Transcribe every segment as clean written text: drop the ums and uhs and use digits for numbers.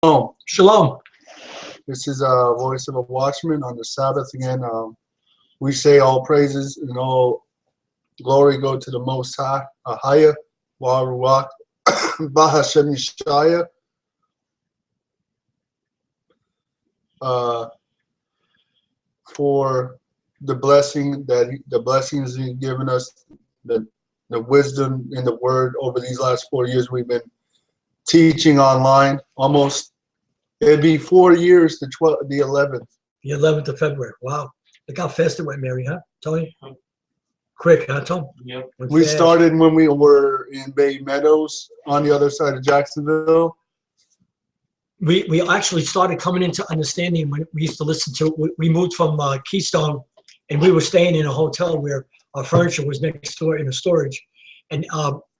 Shalom. Shalom. This is a voice of a watchman on the Sabbath again. We say all praises and all glory go to the Most High. Ahayah, bahashem, Yashayah. For the blessings He's given us, the wisdom in the Word over these last 4 years we've been teaching online. Almost, it'd be 4 years to the 11th. The 11th of February. Wow. Look how fast it went, Mary, huh? Tony? Quick, huh, Tom? Yep. We started when we were in Bay Meadows on the other side of Jacksonville. We actually started coming into understanding when we used to listen to, we moved from Keystone, and we were staying in a hotel where our furniture was next door in a storage. And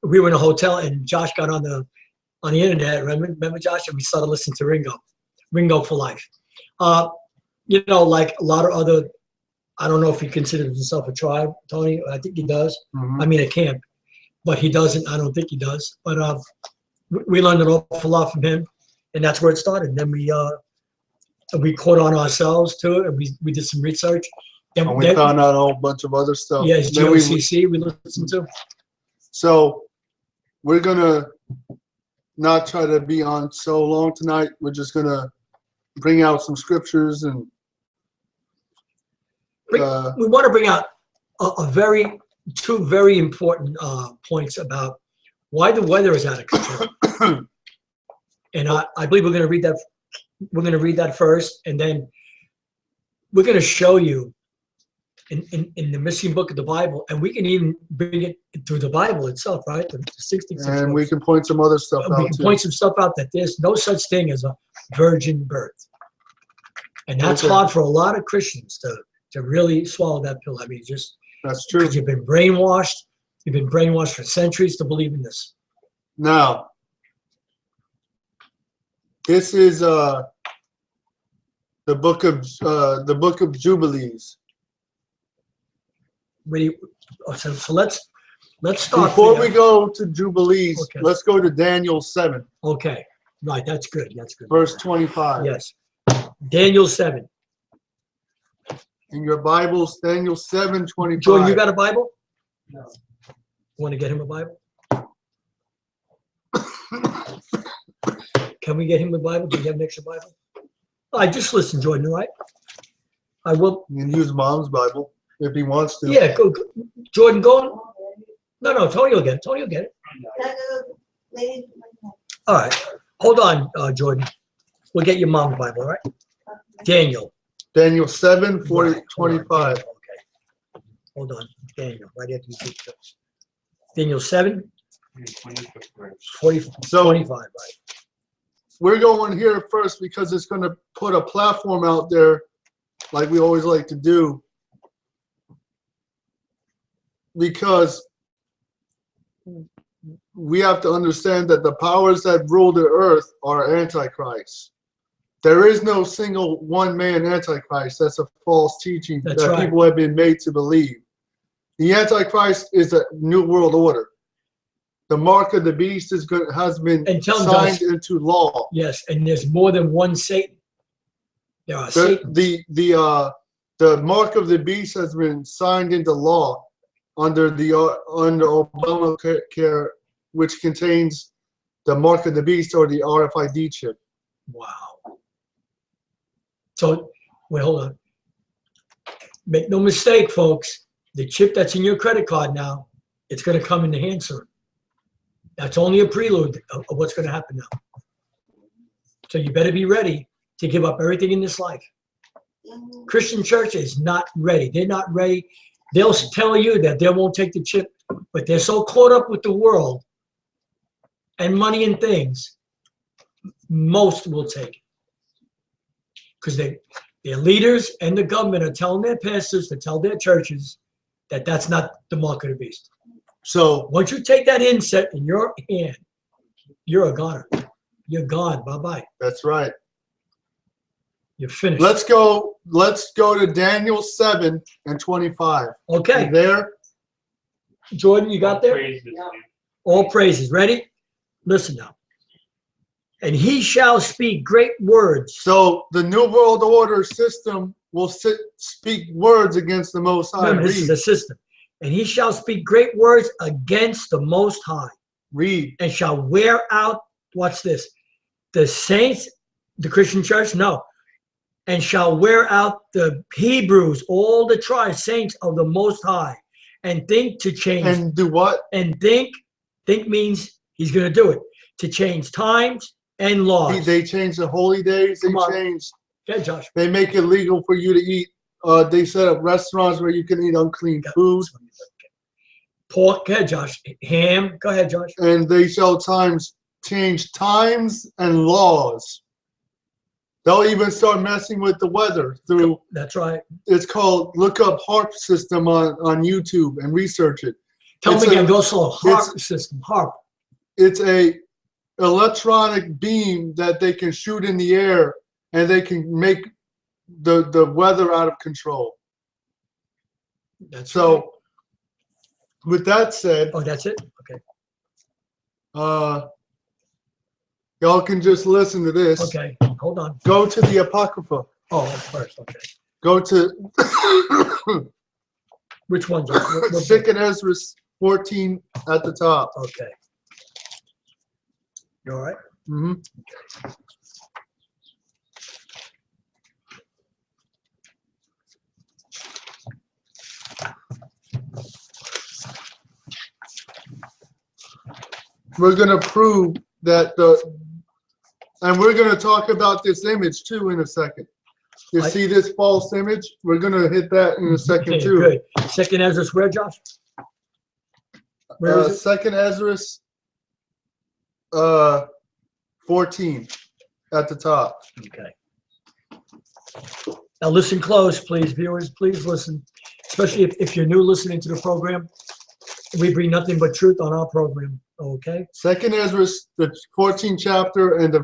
we were in a hotel, and Josh got on the internet. Remember Josh? And we started listening to Ringo for life. You know, like a lot of other, I don't know if he considers himself a tribe, Tony. I think he does. I mean, a camp, but he doesn't. I don't think he does. But we learned an awful lot from him, and that's where it started. And then we caught on ourselves to it, and we did some research. And we found out a whole bunch of other stuff. Yeah, it's GOCC we listened to. So we're gonna not try to be on so long tonight. We're just gonna bring out some scriptures and we want to bring out two very important points about why the weather is out of control. And I believe we're going to read that. We're going to read that first, and then we're going to show you in the missing book of the Bible, and we can even bring it through the Bible itself, right? The 66 and books. we can point some other stuff out. We can point some stuff out that there's no such thing as a virgin birth, and that's hard for a lot of Christians to really swallow that pill. I mean, just that's true. Because you've been brainwashed. You've been brainwashed for centuries to believe in this. Now, this is the book of Jubilees. So let's start. Before we go to Jubilees, okay. Let's go to Daniel 7. Okay, right. That's good. That's good. Verse 25. Yes, Daniel 7. In your Bibles, Daniel 7:25. Jordan, you got a Bible? No. Want to get him a Bible? Can we get him a Bible? Do you have an extra Bible? I just listen, Jordan, right? I will. You can use Mom's Bible if he wants to. Yeah, go. Jordan, go on. No, Tony will get it. Tony will get it. All right. Hold on, Jordan. We'll get your Mom's Bible, all right? Daniel 7:25. Okay. Hold on. Daniel, right after you take this. Daniel 7. 25, right. We're going here first because it's going to put a platform out there like we always like to do, because we have to understand that the powers that rule the earth are antichrist. There is no single one-man antichrist. That's a false teaching that people have been made to believe. The antichrist is a new world order. The mark of the beast has been signed into law. Yes, and there's more than one Satan. There are Satan. The mark of the beast has been signed into law under Obamacare, which contains the mark of the beast or the RFID chip. Wow. So, wait, hold on. Make no mistake, folks. The chip that's in your credit card now, it's going to come in the hand soon. That's only a prelude of what's going to happen now. So you better be ready to give up everything in this life. Christian church is not ready. They're not ready. They'll tell you that they won't take the chip, but they're so caught up with the world and money and things, most will take it. Because their leaders and the government are telling their pastors to tell their churches that that's not the mark of the beast. So once you take that inset in your hand, you're a goner. You're gone. Bye-bye. That's right. You're finished. Let's go to Daniel 7:25. Okay. You there? Jordan, you got there? All praises. Ready? Listen now. And he shall speak great words. So the New World Order system will speak words against the Most High. Remember, this is a system. And he shall speak great words against the Most High. Read. And shall wear out, what's this? The saints, the Christian church? No. And shall wear out the Hebrews, all the tribes, saints of the Most High, and think to change. And do what? And think means he's going to do it. To change times and laws. They change the holy days. They change. Okay, Josh. They make it legal for you to eat. They set up restaurants where you can eat unclean food. Pork, go ahead, Josh. Ham, go ahead, Josh. And they shall change times and laws. They'll even start messing with the weather through. That's right. It's called, look up HARP system on YouTube and research it. Tell me again, go slow. HARP system, HARP. It's a electronic beam that they can shoot in the air, and they can make the weather out of control. That's so. Right. With that said. Oh, that's it. Okay. Y'all can just listen to this. Okay. Hold on. Go to the Apocrypha. Oh, first. Okay. Go to. Which one? Second Ezra 14 at the top. Okay. You all right? Mm-hmm. Okay. We're going to prove that and we're going to talk about this image too in a second. You see this false image? We're going to hit that in a second okay, too. Good. Second Ezra where, Josh? Where is it? Second Ezra 14 at the top. Okay. Now listen close, please, viewers. Please listen, especially if you're new listening to the program. We bring nothing but truth on our program. Okay. Second Ezra, the 14th chapter and the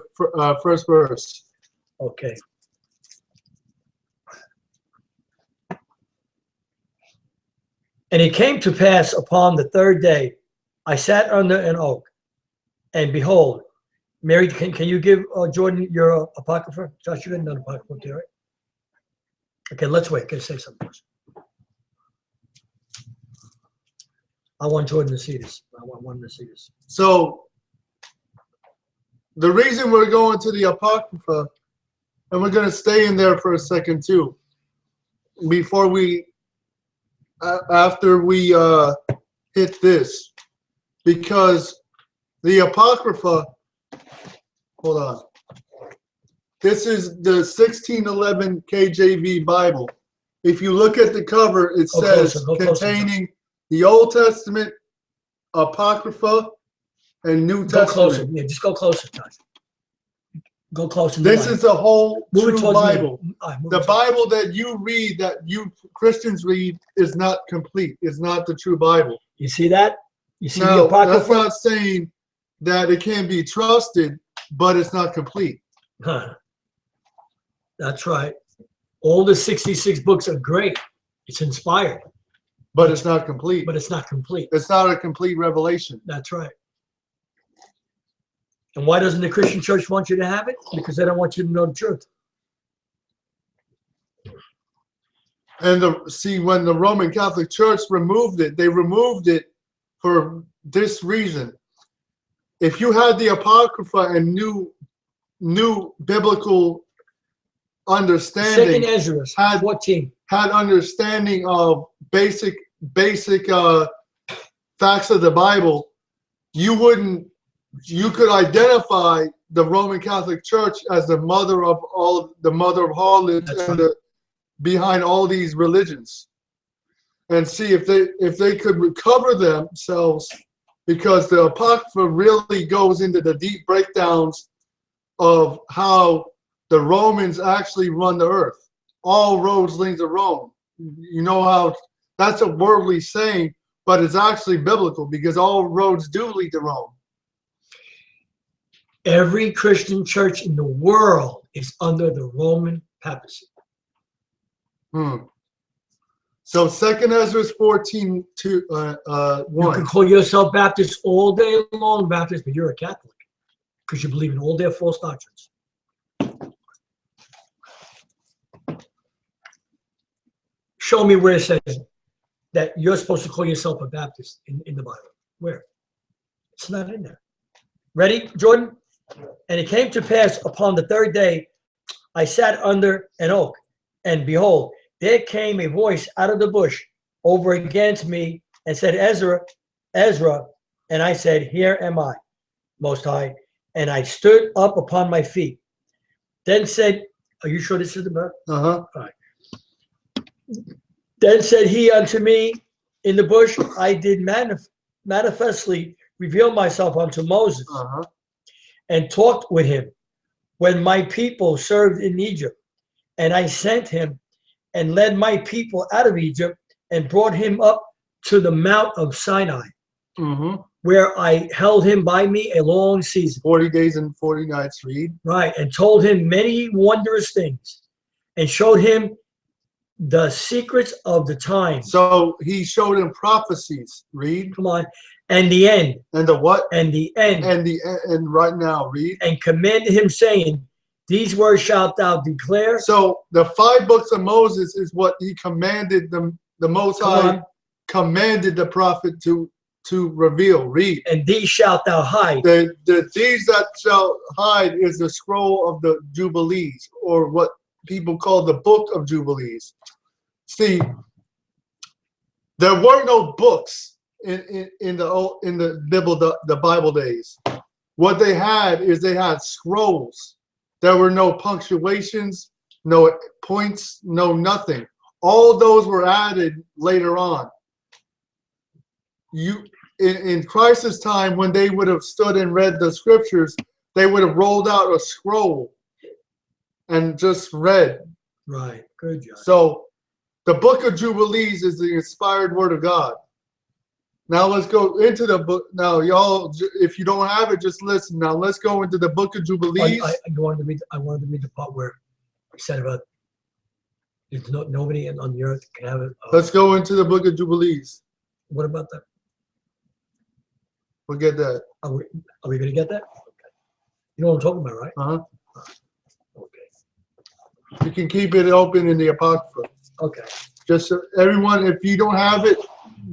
first verse. Okay. And it came to pass upon the third day, I sat under an oak, and behold, Mary, can you give Jordan your Apocrypha? Josh, you didn't know the Apocrypha, do you, right? Okay, let's wait. Okay, say something first. I want Jordan to see this. I want one to see this. So, the reason we're going to the Apocrypha, and we're going to stay in there for a second too, before we, after we hit this, because the Apocrypha, hold on, this is the 1611 KJV Bible. If you look at the cover, it says containing the Old Testament, Apocrypha, and New Testament. Go closer. Yeah, just go closer, Josh. Go closer. This is the whole true Bible. Right, the Bible that you read, that you Christians read, is not complete. It's not the true Bible. You see that? You see now, the Apocrypha? That's not saying that it can't be trusted, but it's not complete. Huh. That's right. All the 66 books are great. It's inspired. But it's not complete. But it's not complete. It's not a complete revelation. That's right. And why doesn't the Christian church want you to have it? Because they don't want you to know the truth. And see, when the Roman Catholic Church removed it, they removed it for this reason. If you had the Apocrypha and new biblical understanding, Second Ezra 14 had understanding of basic facts of the Bible, you could identify the Roman Catholic Church as the mother of harlots and behind all these religions, and see if they could recover themselves, because the Apocrypha really goes into the deep breakdowns of how the Romans actually run the earth. All roads lead to Rome. You know how that's a worldly saying, but it's actually biblical, because all roads do lead to Rome. Every Christian church in the world is under the Roman papacy. So 2 Ezra 14 to 1. You can call yourself Baptist all day long, Baptist, but you're a Catholic. because you believe in all their false doctrines. Show me where it says that you're supposed to call yourself a Baptist in the Bible. Where? It's not in there. Ready, Jordan? And it came to pass upon the third day, I sat under an oak, and behold, there came a voice out of the bush over against me and said, Ezra, Ezra. And I said, Here am I, Most High. And I stood up upon my feet. Then said, are you sure this is the Barak? Uh-huh. All right. Then said he unto me in the bush, I did manifestly reveal myself unto Moses and talked with him when my people served in Egypt. And I sent him and led my people out of Egypt and brought him up to the Mount of Sinai, where I held him by me a long season. 40 days and 40 nights, read. Right, and told him many wondrous things and showed him the secrets of the time. So he showed him prophecies, read. Come on. And the end. And the what? And the end. And right now, read. And commanded him, saying, these words shalt thou declare. So the 5 books of Moses is what he commanded them. The Most High commanded the prophet to reveal, read. And these shalt thou hide. The these that shall hide is the scroll of the Jubilees, or what people call the book of Jubilees. See, there were no books in the Bible days. What they had is they had scrolls. There were no punctuations, no points, no nothing. All those were added later on. In Christ's time, when they would have stood and read the scriptures, they would have rolled out a scroll and just read. Right. Good job. So the book of Jubilees is the inspired word of God. Now let's go into the book. Now, y'all, if you don't have it, just listen. Now let's go into the book of Jubilees. I wanted to read the part where he said about there's nobody on the earth can have it. Let's go into the book of Jubilees. What about that? We'll get that. Are we going to get that? Okay. You know what I'm talking about, right? Okay. You can keep it open in the Apocrypha. Okay. Just everyone, if you don't have it,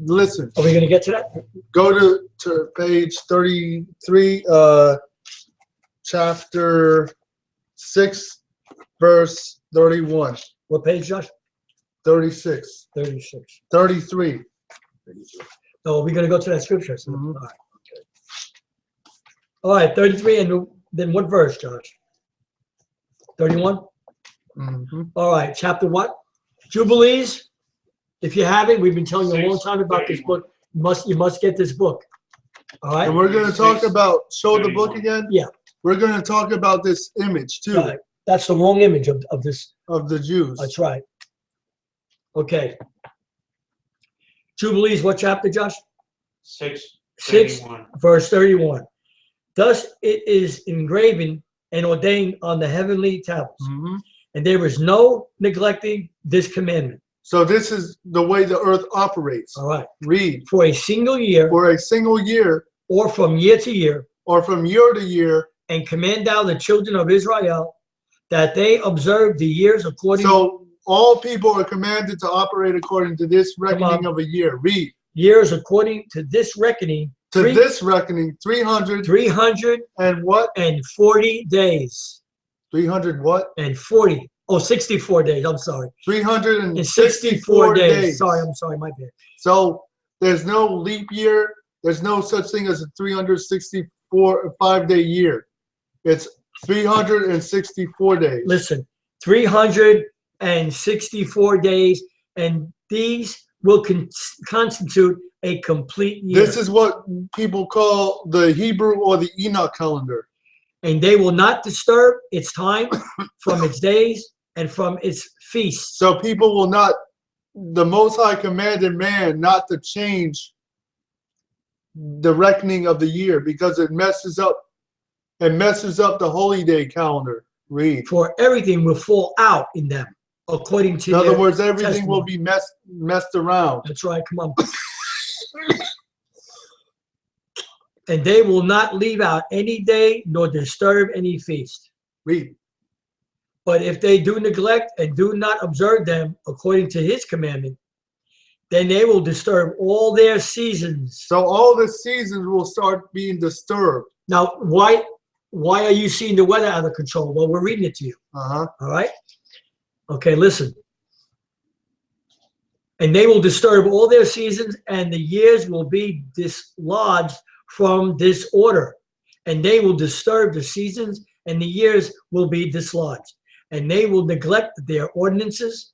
listen. Are we going to get to that? Go to page 33, chapter 6, verse 31. What page, Josh? 36. 36. 33. 33. So are we going to go to that scripture? All right. Okay. All right, 33, and then what verse, Josh? 31? All right, chapter what? Jubilees. If you haven't, we've been telling you a long time about this book. You must get this book. All right. And we're going to talk about, show the book again? Yeah. We're going to talk about this image too. Right. That's the wrong image of this. Of the Jews. That's right. Okay. Jubilees, what chapter, Josh? 6, 31. Verse 31. Thus it is engraven and ordained on the heavenly tablets. And there is no neglecting this commandment. So this is the way the earth operates. All right. Read. For a single year. For a single year. Or from year to year. Or from year to year. And command thou the children of Israel that they observe the years according. So all people are commanded to operate according to this reckoning of a year. Read. Years according to this reckoning. This reckoning, 300. 300. And what? And 40 days. 300 what? And 40. Oh, 64 days. I'm sorry. 364 days. I'm sorry, my bad. So there's no leap year. There's no such thing as a 364 5-day year. It's 364 days. Listen, 364 days, and these will constitute a complete year. This is what people call the Hebrew or the Enoch calendar. And they will not disturb its time from its days and from its feasts. So people will not, the Most High commanded man not to change the reckoning of the year because it messes up the holy day calendar. Read. For everything will fall out in them according to. In other words, everything will be messed around. That's right. Come on. And they will not leave out any day nor disturb any feast. Read. But if they do neglect and do not observe them according to his commandment, then they will disturb all their seasons. So all the seasons will start being disturbed. Now, why are you seeing the weather out of control? Well, we're reading it to you. Uh-huh. All right? Okay, listen. And they will disturb all their seasons, and the years will be dislodged from this order. And they will disturb the seasons, and the years will be dislodged. And they will neglect their ordinances,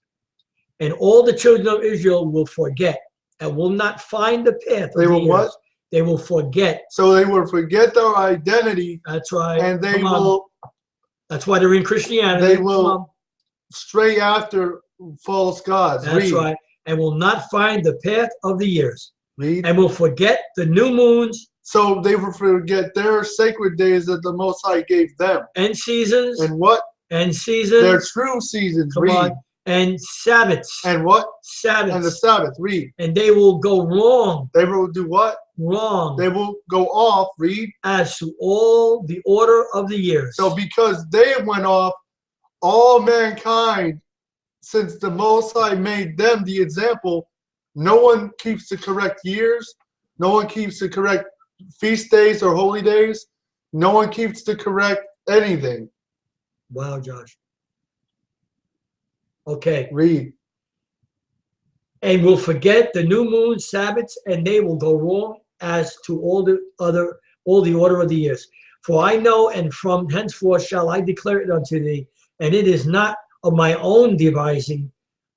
and all the children of Israel will forget and will not find the path. They will what? They will forget. So they will forget their identity. That's right. And they will. That's why they're in Christianity. They will stray after false gods. That's right. And will not find the path of the years. Read. And will forget the new moons. So they will forget their sacred days that the Most High gave them. And seasons. And what? And seasons. Their true seasons. Come Read. on. And Sabbaths. And what? Sabbaths. And the Sabbath. Read. And they will go wrong. They will do what? Wrong. They will go off. Read. As to all the order of the years. So because they went off, all mankind, since the Most High made them the example, no one keeps the correct years. No one keeps the correct feast days or holy days. No one keeps the correct anything. Wow, Josh. Okay. Read. And will forget the new moon, Sabbaths, and they will go wrong as to all the order of the years. For I know, and from henceforth shall I declare it unto thee, and it is not of my own devising,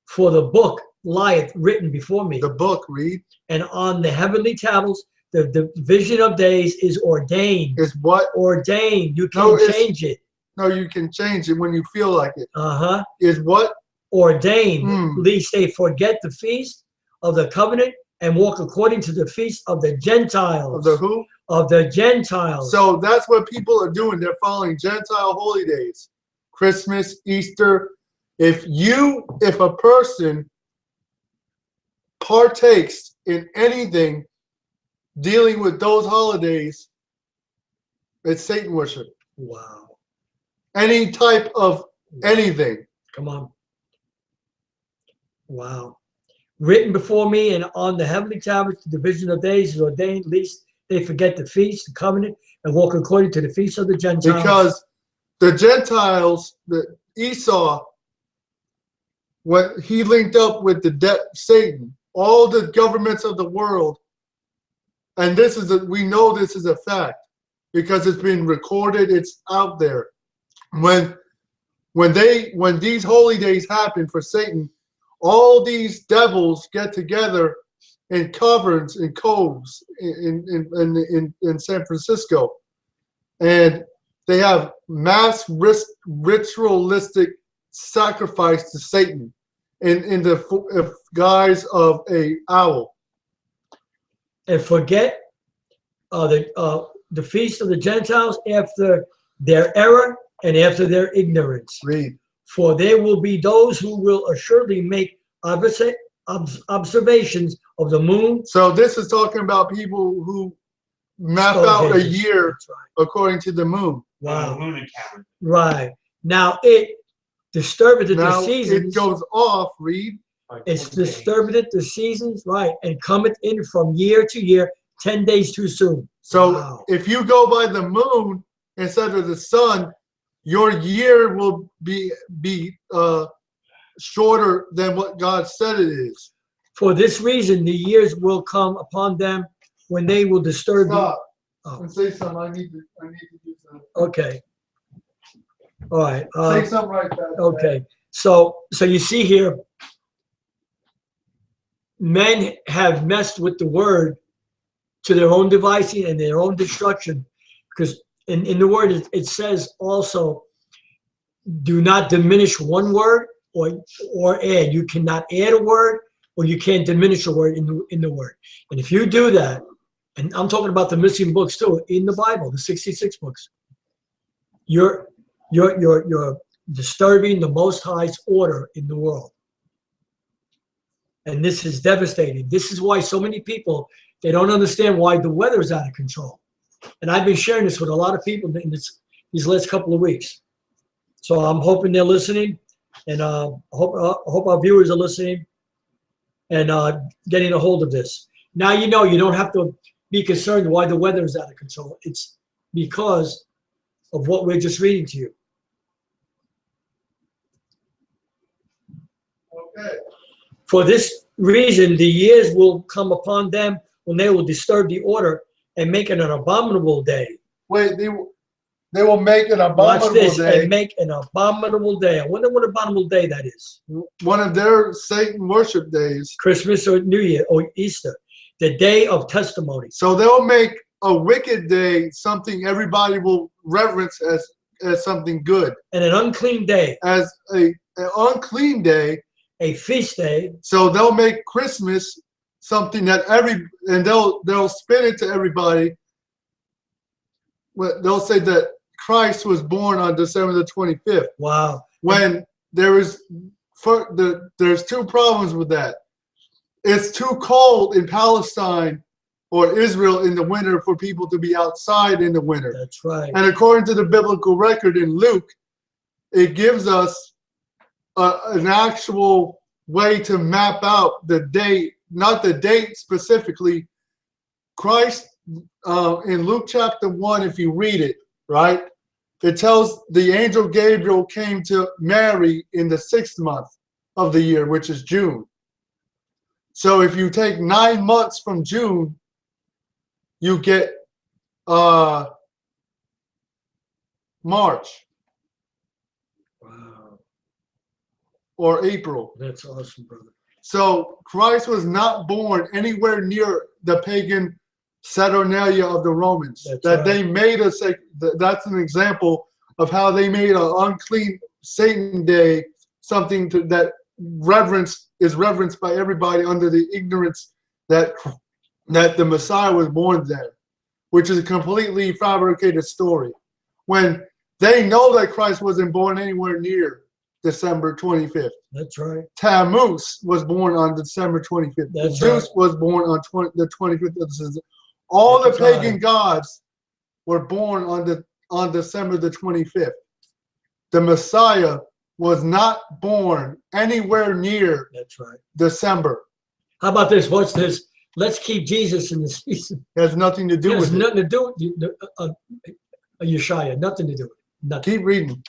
for the book lieth written before me. The book, read. And on the heavenly tablets, the division of days is ordained. Is what? Ordained. You can't change it. No, you can change it when you feel like it. Uh-huh. Is what? Ordained, lest they forget the feast of the covenant and walk according to the feast of the Gentiles. Of the who? Of the Gentiles. So that's what people are doing. They're following Gentile holy days. Christmas, Easter. If a person partakes in anything dealing with those holidays, it's Satan worship. Wow. Any type of anything. Come on. Wow. Written before me, and on the heavenly tablets, the division of days is ordained, lest they forget the feast, the covenant, and walk according to the feast of the Gentiles. Because the Gentiles, the Esau, when he linked up with Satan, all the governments of the world, and we know this is a fact because it's been recorded, it's out there. When these holy days happen for Satan, all these devils get together in caverns and coves in San Francisco, and they have mass ritualistic sacrifice to Satan in the guise of a owl. And forget the feast of the Gentiles after their error and after their ignorance. Read. For there will be those who will assuredly make observations of the moon. So this is talking about people who map out a year according to the moon. Wow. Right. Now it disturbeth the seasons. It goes off, read. It's disturbeth the seasons, right, and cometh in from year to year, 10 days too soon. So if you go by the moon instead of the sun, your year will be shorter than what God said it is. For this reason, the years will come upon them when they will disturb you. Stop. And say something. I need to do something. Okay. All right. Say something right back. Okay. So you see here, men have messed with the word to their own devising and their own destruction, because in the word it says also, do not diminish one word or add. You cannot add a word, or you can't diminish a word in the word. And if you do that, and I'm talking about the missing books too in the Bible, the 66 books, you're disturbing the Most High's order in the world. And this is devastating. This is why so many people, they don't understand why the weather is out of control. And I've been sharing this with a lot of people in these last couple of weeks. So I'm hoping they're listening, and I hope our viewers are listening and getting a hold of this. Now you know you don't have to be concerned why the weather is out of control. It's because of what we're just reading to you. Okay. For this reason, the years will come upon them when they will disturb the order and make it an abominable day. Wait, they will make an abominable Watch this, day. and make an abominable day. I wonder what abominable day that is. One of their Satan worship days. Christmas or New Year or Easter. The day of testimony. So they'll make a wicked day something everybody will reverence as something good. And an unclean day. As an unclean day. A feast day. So they'll make Christmas something that and they'll spin it to everybody. They'll say that Christ was born on December the 25th. Wow. When there's two problems with that. It's too cold in Palestine or Israel in the winter for people to be outside in the winter. That's right. And according to the biblical record in Luke, it gives us an actual way to map out the date, not the date specifically. Christ, in Luke chapter 1, if you read it, right, it tells the angel Gabriel came to Mary in the 6th month of the year, which is June. So if you take 9 months from June, you get March. Wow. Or April. That's awesome, brother. So Christ was not born anywhere near the pagan Saturnalia of the Romans. They made that's an example of how they made an unclean Satan day something that is reverenced by everybody under the ignorance that the Messiah was born there, which is a completely fabricated story. When they know that Christ wasn't born anywhere near December 25th. That's right. Tammuz was born on December 25th. That's Zeus right. was born on the 25th of December. All the pagan gods were born on December the 25th. The Messiah was not born anywhere near That's right. December. How about this? What's this? Let's keep Jesus in the season. It has nothing to do It has with nothing to do with Yashayah. Nothing to do with it. Nothing. Keep reading.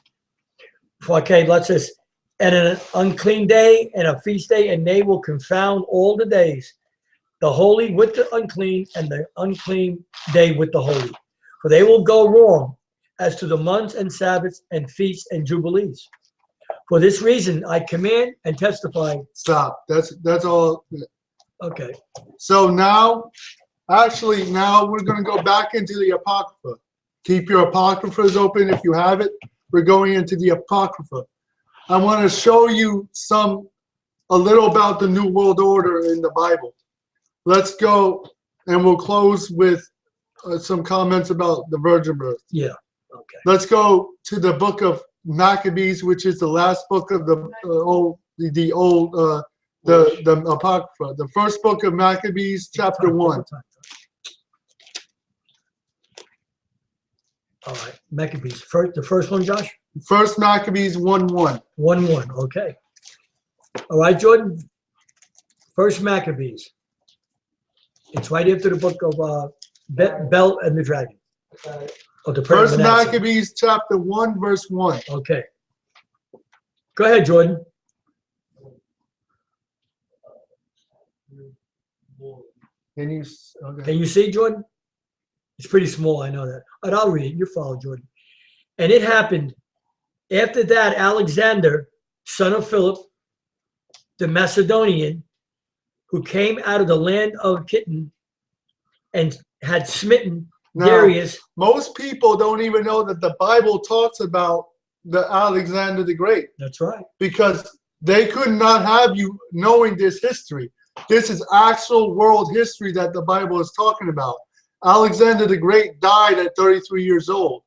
Okay, let's just, and an unclean day and a feast day, and they will confound all the days, the holy with the unclean, and the unclean day with the holy. For they will go wrong as to the months and Sabbaths and feasts and jubilees. For this reason, I command and testify. Stop. That's all. Okay. So now we're going to go back into the Apocrypha. Keep your Apocryphas open if you have it. We're going into the Apocrypha. I want to show you a little about the New World Order in the Bible. Let's go, and we'll close with some comments about the virgin birth. Yeah. Okay. Let's go to the book of Maccabees, which is the last book of the Apocrypha. The first book of Maccabees, chapter 1. All right, Maccabees. The first one, Josh? First Maccabees 1:1. 1:1, okay. All right, Jordan. First Maccabees. It's right after the book of Bel and the Dragon. Oh, the First Maccabees chapter 1, verse 1. Okay. Go ahead, Jordan. Can you see, Jordan? It's pretty small, I know that. But I'll read it. You follow, Jordan. And it happened after that, Alexander, son of Philip, the Macedonian, who came out of the land of Kittim and had smitten Darius. Most people don't even know that the Bible talks about the Alexander the Great. That's right. Because they could not have you knowing this history. This is actual world history that the Bible is talking about. Alexander the Great died at 33 years old.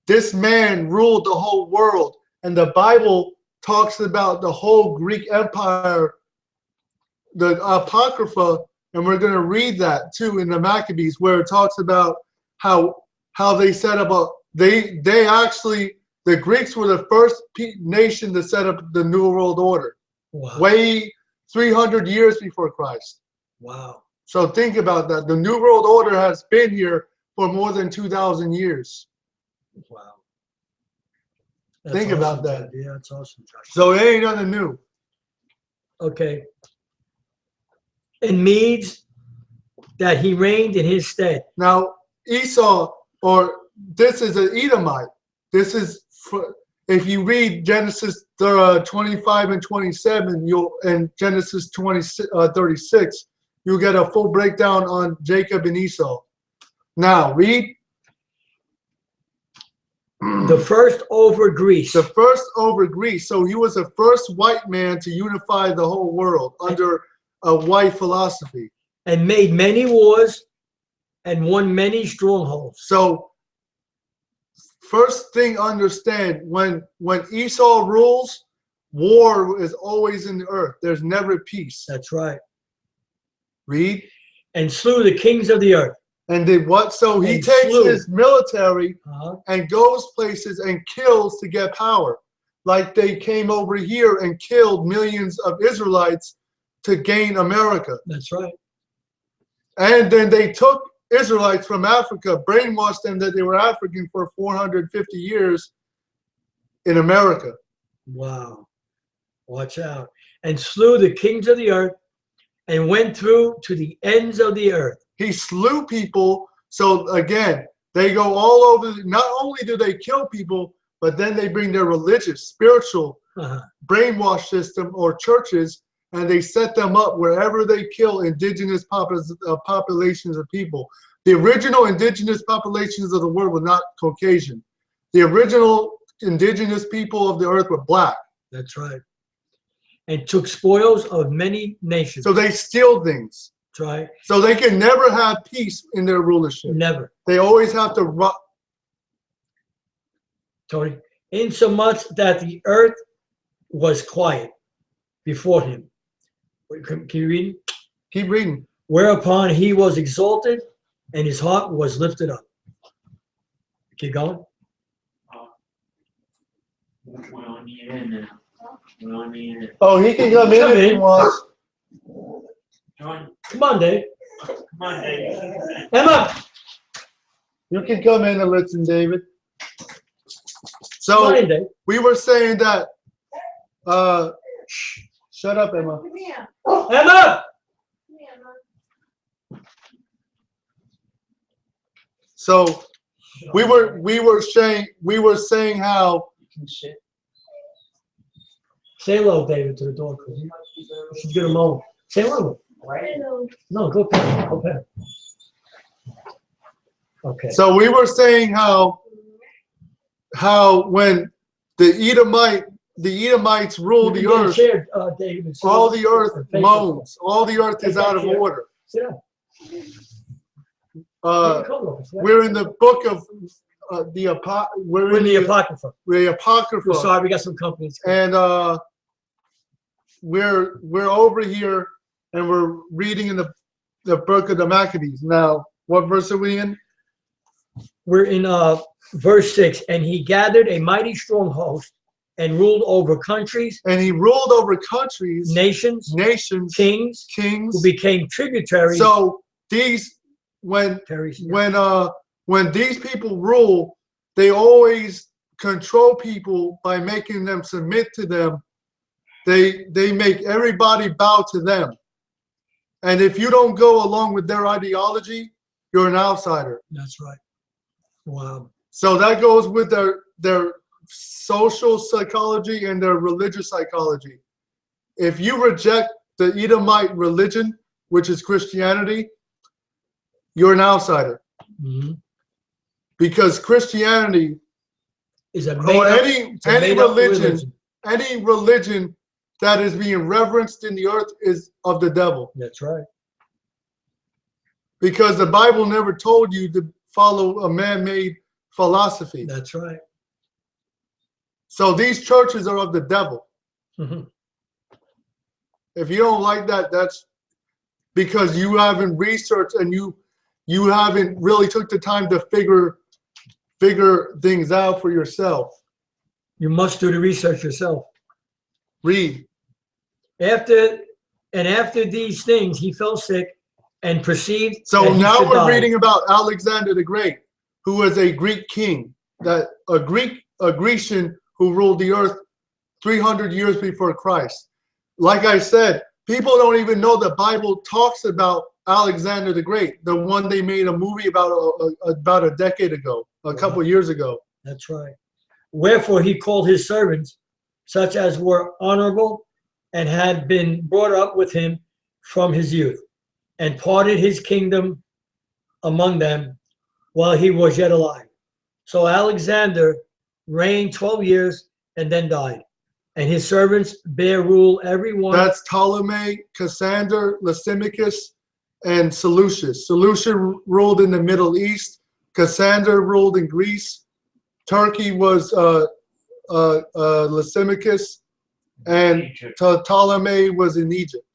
This man ruled the whole world, and the Bible talks about the whole Greek Empire, the Apocrypha, And we're going to read that too in the Maccabees, where it talks about how they set up they actually, the Greeks were the first nation to set up the New World Order. Wow. Way 300 years before Christ. Wow. So think about that. The New World Order has been here for more than 2,000 years. Wow. Think awesome, about that. Yeah, that's awesome, Josh. So it ain't nothing new. Okay. And Medes, that he reigned in his stead. Now, Esau, or this is an Edomite. This is, if you read Genesis 25 and 27, and Genesis 36, you'll get a full breakdown on Jacob and Esau. Now, read. The first over Greece. The first over Greece. So he was the first white man to unify the whole world under a white philosophy. And made many wars and won many strongholds. So first thing, understand, when Esau rules, war is always in the earth. There's never peace. That's right. Read. And slew the kings of the earth. And did what? So he takes his military and goes places and kills to get power. Like they came over here and killed millions of Israelites to gain America. That's right. And then they took Israelites from Africa, brainwashed them that they were African for 450 years in America. Wow. Watch out. And slew the kings of the earth and went through to the ends of the earth. He slew people. So again, they go all over. Not only do they kill people, but then they bring their religious, spiritual brainwash system or churches, and they set them up wherever they kill indigenous populations of people. The original indigenous populations of the world were not Caucasian. The original indigenous people of the earth were black. That's right. And took spoils of many nations. So they steal things. That's right. So they can never have peace in their rulership. Never. They always have to run. Tony, insomuch that the earth was quiet before him. Can you read? Keep reading. Whereupon he was exalted, and his heart was lifted up. Keep going. We're on the end now. We're on the end. Oh, he can come in if he wants. John, Come on, Dave. come on, Dave. Emma. You can come in and listen, David. Come So on in, Dave. we were saying that. Shut up, Emma. Emma. So we were saying how. Say hello, David, to the dog. She's gonna moan. Say hello. No, go pet. Go pet. Okay. So we were saying how when the Edomites rule the earth, Share, David, all the earth moans, all the earth is out of order. Sit down. We're in the book of We're in the Apocrypha. the Apocrypha. We're sorry, we got some company. And we're over here and we're reading in the book of the Maccabees. Now, what verse are we in? We're in verse 6. And he gathered a mighty strong host and ruled over countries. And he ruled over countries, nations, kings, who became tributaries. So these, when these people rule, they always control people by making them submit to them. They make everybody bow to them. And if you don't go along with their ideology, you're an outsider. That's right. Wow. So that goes with their social psychology and their religious psychology. If you reject the Edomite religion, which is Christianity, you're an outsider. Mm-hmm. Because Christianity is a any religion that is being reverenced in the earth is of the devil. That's right. Because the Bible never told you to follow a man-made philosophy. That's right. So these churches are of the devil. Mm-hmm. If you don't like that, because you haven't researched and you haven't really took the time to figure things out for yourself. You must do the research yourself. Read. After these things, he fell sick and perceived. So that he now should we're die. reading about Alexander the Great, who was a Greek king, a Grecian who ruled the earth 300 years before Christ. Like I said, people don't even know the Bible talks about Alexander the Great, the one they made a movie about a decade ago, a couple years ago. That's right. Wherefore he called his servants, such as were honorable and had been brought up with him from his youth, and parted his kingdom among them while he was yet alive. So Alexander reigned 12 years and then died. And his servants bare rule every one. That's Ptolemy, Cassander, Lysimachus, and Seleucus. Seleucus ruled in the Middle East. Cassander ruled in Greece. Turkey was Lysimachus, and Ptolemy was in Egypt.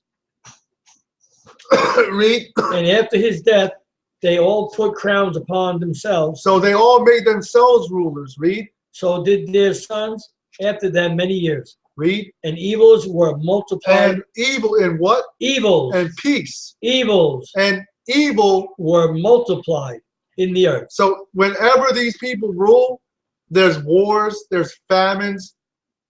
Read. And after his death, they all put crowns upon themselves. So they all made themselves rulers. Read. So did their sons after them many years. Read. And evils were multiplied. And evil and what? Evils. And peace. Evils. And evil were multiplied in the earth. So whenever these people rule, there's wars, there's famines.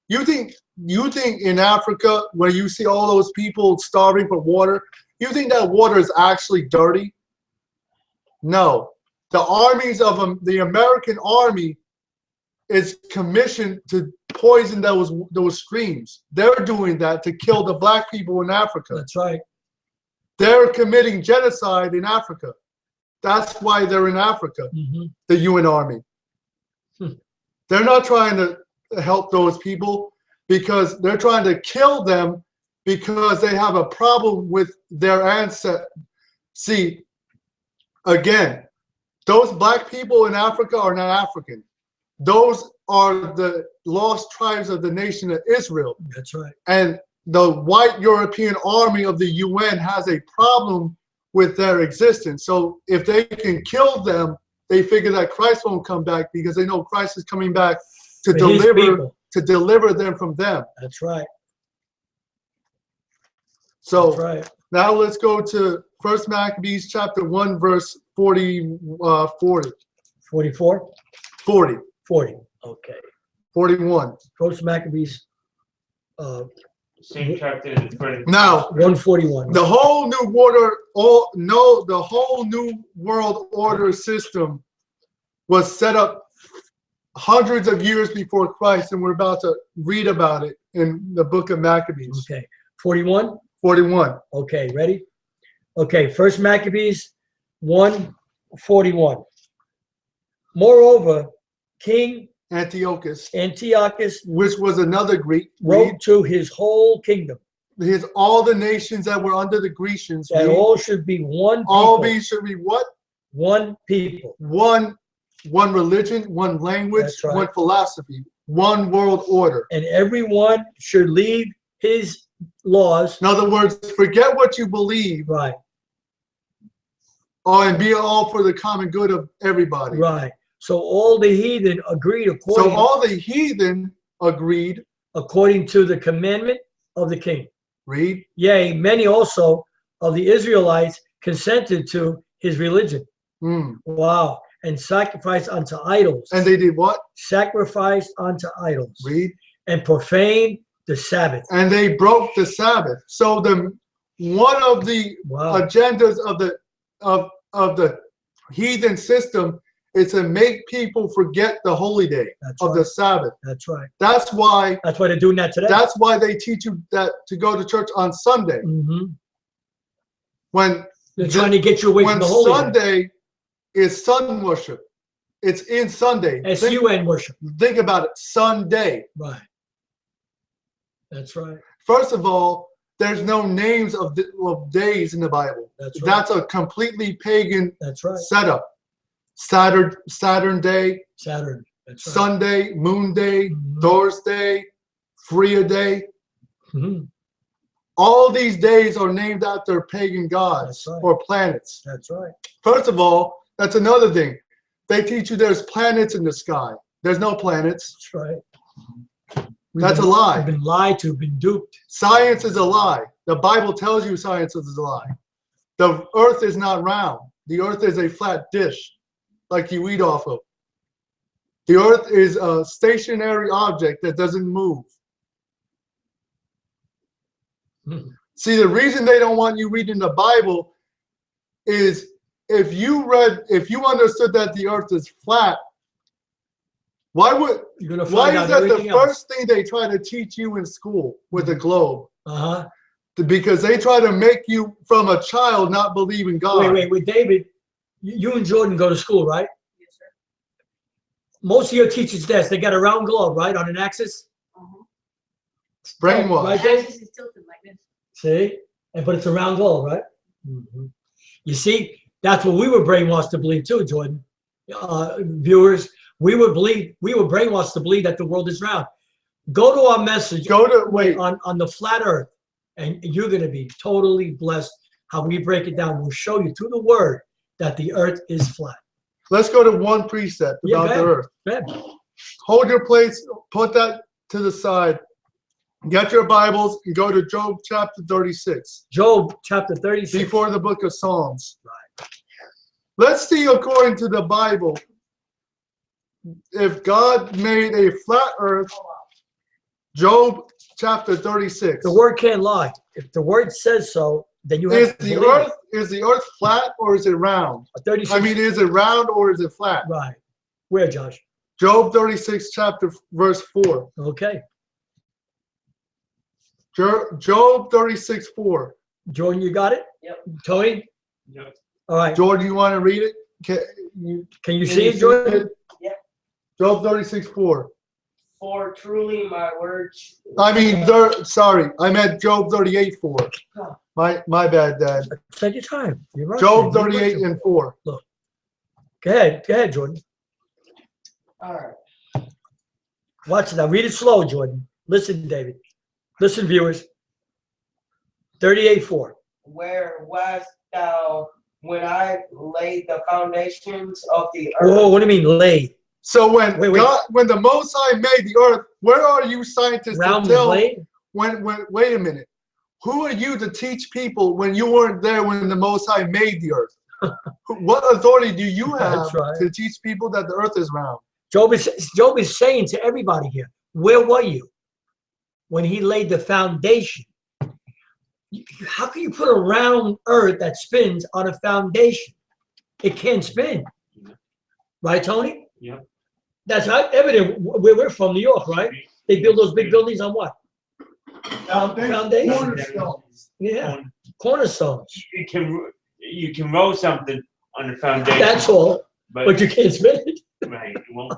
You think in Africa, where you see all those people starving for water, you think that water is actually dirty? No. The armies of the American army is commissioned to poison those streams. They're doing that to kill the black people in Africa. That's right. They're committing genocide in Africa. That's why they're in Africa, the UN Army. They're not trying to help those people because they're trying to kill them because they have a problem with their ancestors. See, again, those black people in Africa are not African. Those are the lost tribes of the nation of Israel. That's right. And the white European army of the UN has a problem with their existence. So if they can kill them, they figure that Christ won't come back because they know Christ is coming back to deliver them from them. That's right. So That's right. Now let's go to 1 Maccabees chapter 1, verse 40. 44? 40. 40. Okay. 41. 1 Maccabees. Same chapter. Now, 141. the whole new world order system was set up hundreds of years before Christ, and we're about to read about it in the book of Maccabees. Okay. 41? 41. Okay, ready? Okay, 1 Maccabees 1:41. Moreover, King Antiochus, which was another Greek, wrote to his whole kingdom. All the nations that were under the Grecians. That all should be one people. All these should be what? One people. One religion, one language, right. One philosophy, one world order. And everyone should leave his laws. In other words, forget what you believe. Right. And be all for the common good of everybody. Right. So all the heathen agreed according. So all the heathen agreed according to the commandment of the king. Read. Yea, many also of the Israelites consented to his religion. Wow. And sacrificed unto idols. And they did what? Sacrificed unto idols. Read. And profaned the Sabbath. And they broke the Sabbath. So one of the agendas of the heathen system is to make people forget the holy day of the Sabbath. That's right. That's why they're doing that today. That's why they teach you that to go to church on Sunday. When they're trying to get you away from the holy day. Sunday is sun worship. It's in Sunday. S-U-N worship. Think about it. Sunday. Right. That's right. First of all, there's no names of days in the Bible. That's right. That's a completely pagan setup. Saturn day. Saturn. That's right. Sunday, Moon day, Thursday, Freya day. All these days are named after pagan gods or planets. That's right. First of all, that's another thing. They teach you there's planets in the sky. There's no planets. That's right. That's a lie. We've been lied to, been duped. Science is a lie. The Bible tells you science is a lie. The earth is not round. The earth is a flat dish, like you eat off of. The earth is a stationary object that doesn't move. See, the reason they don't want you reading the Bible is if you understood that the earth is flat, why is that the first thing they try to teach you in school with the globe? Because they try to make you, from a child, not believe in God. Wait, David, you and Jordan go to school, right? Yes, sir. Most of your teachers' desks, they got a round globe, right, on an axis? It's brainwashed. Right, The Dave? axis is tilted like this. See? But it's a round globe, right? You see, that's what we were brainwashed to believe too, Jordan. Viewers, we were brainwashed to believe that the world is round. Go to our message on the flat earth, and you're going to be totally blessed how we break it down. We'll show you through the word that the earth is flat. Let's go to one precept about the earth. Hold your place, put that to the side. Get your Bibles and go to Job chapter 36. Job chapter 36. Before the book of Psalms. Right. Let's see, according to the Bible, if God made a flat earth. Job chapter 36. The word can't lie. If the word says so, then you have to believe it. Is the earth flat or is it round? 36. I mean, is it round or is it flat? Right. Where, Josh? Job 36, chapter verse 4. Okay. Job 36, 4. Jordan, you got it? Yep. Tony? Yep. All right. Jordan, you want to read it? Can you see it, Jordan? Yep. Job 36, 4. For truly my words. I mean, sorry, I meant Job 38, 4. My bad, Dad. Take your time. You're right. Job 38 and 4. Look. Go ahead, Jordan. All right. Watch it now. Read it slow, Jordan. Listen, David. Listen, viewers. 38, 4. Where wast thou when I laid the foundations of the earth? Whoa, what do you mean laid? So when Wait. when the Most High made the earth, where are you scientists Round to tell? laid? Wait a minute. Who are you to teach people when you weren't there when the Most High made the earth? What authority do you have to teach people that the earth is round? Job is saying to everybody here, where were you when he laid the foundation? How can you put a round earth that spins on a foundation? It can't spin. Right, Tony? Yep. That's evident where we're from, New York, right? They build those big buildings on what? Foundation. Cornerstones. Yeah, cornerstones. You can roll something on the foundation. That's all, but you can't spin it. Right. You won't.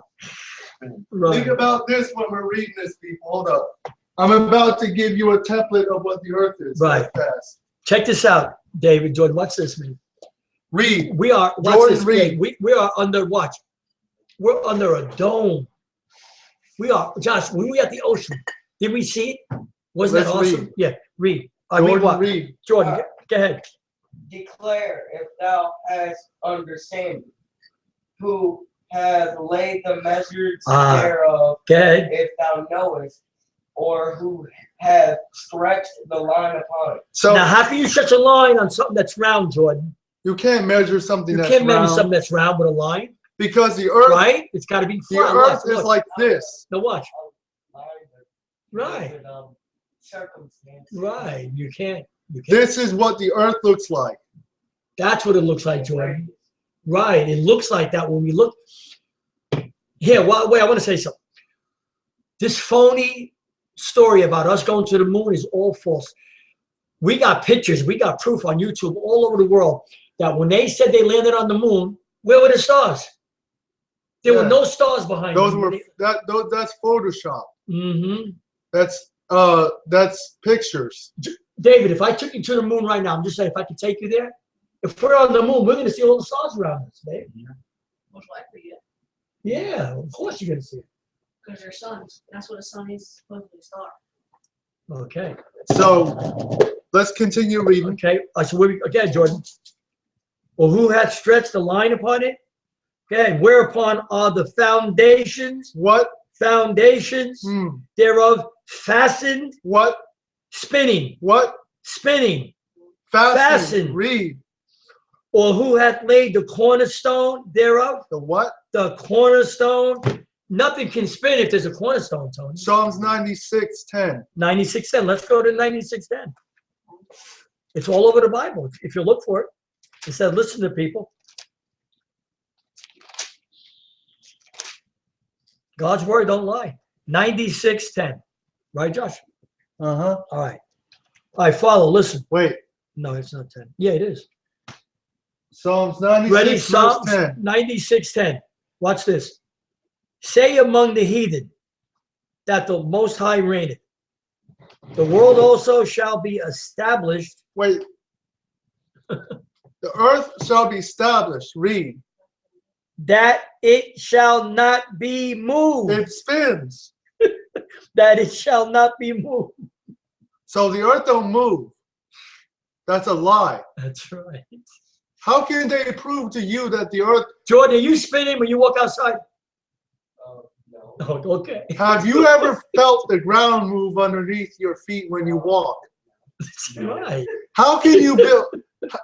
Right. Think about this when we're reading this, people. Hold up. I'm about to give you a template of what the earth is. Right. Fast. Check this out, David, Jordan. What's this mean? Read. We are, Jordan, read. We are under what? We're under a dome. We are, Josh, when we at the ocean, did we see it? Wasn't that awesome? Read. Yeah, read. Jordan, Read what? read. Jordan, go ahead. Declare if thou hast understanding, who hath laid the measures thereof, Go ahead. if thou knowest, or who hath stretched the line upon it. So Now, how can you stretch a line on something that's round, Jordan? you can't measure something You that's can't measure round something that's round with a line, because the earth, right? It's got to be the flat. earth Look, is like this. now watch. Right. Right. Circumstances. Right. You can't. This is what the earth looks like. That's what it looks like, Jordan. Right. It looks like that when we look. Here, wait, I want to say something. This phony story about us going to the moon is all false. We got pictures, we got proof on YouTube all over the world that when they said they landed on the moon, where were the stars? There were no stars behind Those them. were that's Photoshop. Mm-hmm. That's pictures. David, if I took you to the moon right now, I'm just saying, if I could take you there, if we're on the moon, we're going to see all the stars around us, Dave. Most likely, yeah. Yeah, of course you're going to see it. Because they're suns. That's what a sun is, supposedly a star. Okay. So let's continue reading. Okay. So again, Jordan. Well, who hath stretched the line upon it? Okay. Whereupon are the foundations? What? Foundations thereof fastened. What? Spinning. What? Spinning. Fasten. Read. Or who hath laid the cornerstone thereof? The what? The cornerstone. Nothing can spin if there's a cornerstone, Tony. Psalms 96:10. 96:10. Let's go to 96:10. It's all over the Bible. If you look for it, it said, listen to people. God's word don't lie. 96:10. Right, Josh? Uh-huh. All right. All right, follow. Listen. Wait. No, it's not 10. Yeah, it is. Psalms 96, Ready? verse Psalms 10. 96:10. Watch this. Say among the heathen that the Most High reigneth. The world also shall be established. Wait. The earth shall be established. Read. That it shall not be moved. It spins. That it shall not be moved. So the earth don't move. That's a lie. That's right. How can they prove to you that the earth... Jordan, are you spinning when you walk outside? No. Oh, okay. Have you ever felt the ground move underneath your feet when you walk? That's right. How can you build...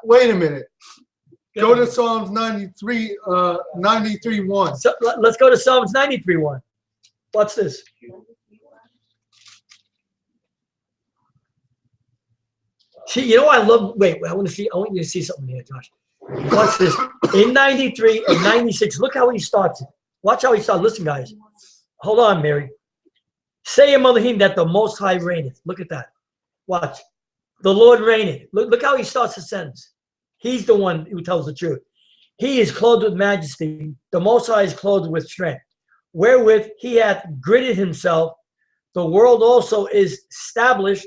Wait a minute. Go to Psalms 93:1. So, let's go to Psalms 93:1. What's this? See, you know I love. Wait, I want you to see something here, Josh. Watch this. In 93 and 96, look how he starts it. Watch how he starts. Listen, guys. Hold on, Mary. Say among the heathen that the Most High reigneth. Look at that. Watch. The Lord reigneth. Look how he starts the sentence. He's the one who tells the truth. He is clothed with majesty. The Most High is clothed with strength. Wherewith he hath girded himself. The world also is established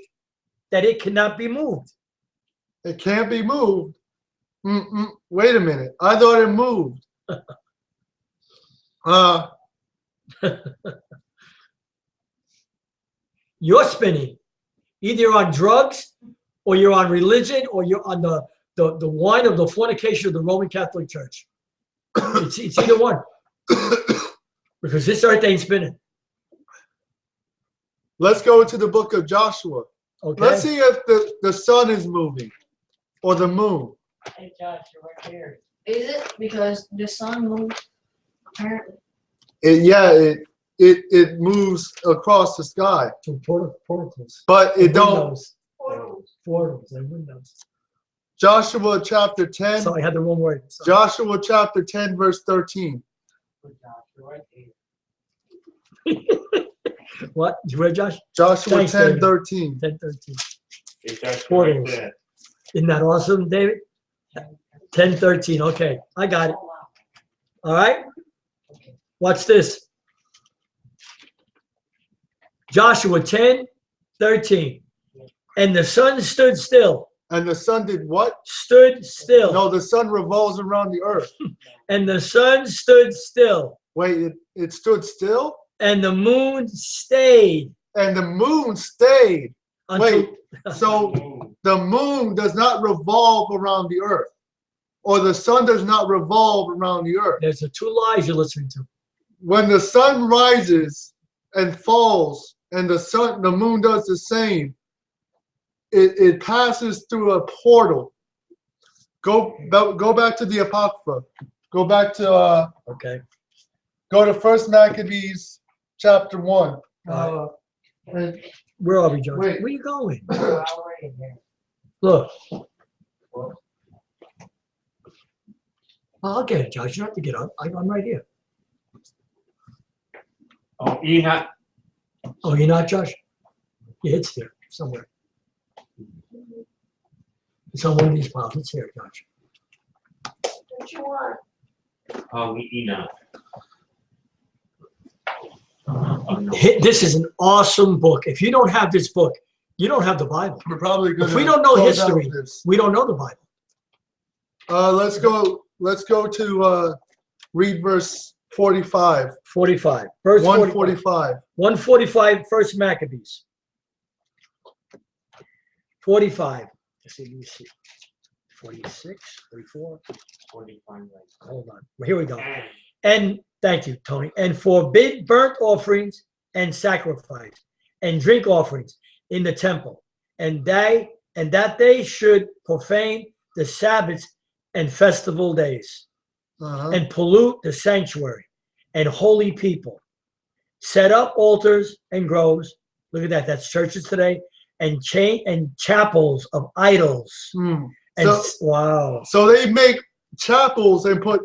that it cannot be moved. It can't be moved. Wait a minute. I thought it moved. You're spinning. Either you're on drugs, or you're on religion, or you're on the wine of the fornication of the Roman Catholic Church. It's either one. Because this earth ain't spinning. Let's go to the book of Joshua. Okay. Let's see if the sun is moving or the moon. Hey, Josh, you're right there. Is it? Because the sun moves, apparently. It moves across the sky, To portals. but it don't. Portals and windows. Joshua chapter 10. So I had the wrong word. Sorry. Joshua chapter 10, verse 13. Good Josh, you're right there. What? You read, Josh? Joshua Thanks, 10, David. 13. 10:13. It's just Portals. right there. Isn't that awesome, David? 10:13. Okay, I got it. All right. Watch this. Joshua 10:13. And the sun stood still. And the sun did what? Stood still. No, the sun revolves around the earth. And the sun stood still. Wait, it stood still? And the moon stayed. And the moon stayed. Until, Wait, so the moon does not revolve around the earth, or the sun does not revolve around the earth. There's the two lies you're listening to. When the sun rises and falls, and the moon does the same, it passes through a portal. Go back to the Apocrypha. Go back to Okay. go to 1 Maccabees chapter 1. And Where are we, John? Wait. Where are you going? You're already there. Look. I'll get it, Josh. You don't have to get up. I'm right here. Oh, Ahayah. Oh, you're not, Josh? Yeah, it's there somewhere. It's on one of these piles. It's here, Josh. What you want? Oh, Ahayah. This is an awesome book. If you don't have this book, you don't have the Bible. we're probably going If we don't know close out history, this. we don't know the Bible. Let's go to read verse 45. 45. Verse 45. 145. 145, First Maccabees. 45. Let's see, let me see. 46, 44. 45. Hold on. Well, here we go. And And thank you, Tony. And forbid burnt offerings and sacrifice and drink offerings in the temple, and that they should profane the Sabbaths and festival days, and pollute the sanctuary and holy people, set up altars and groves. Look at that. That's churches today, and chapels of idols. And wow. So they make chapels and put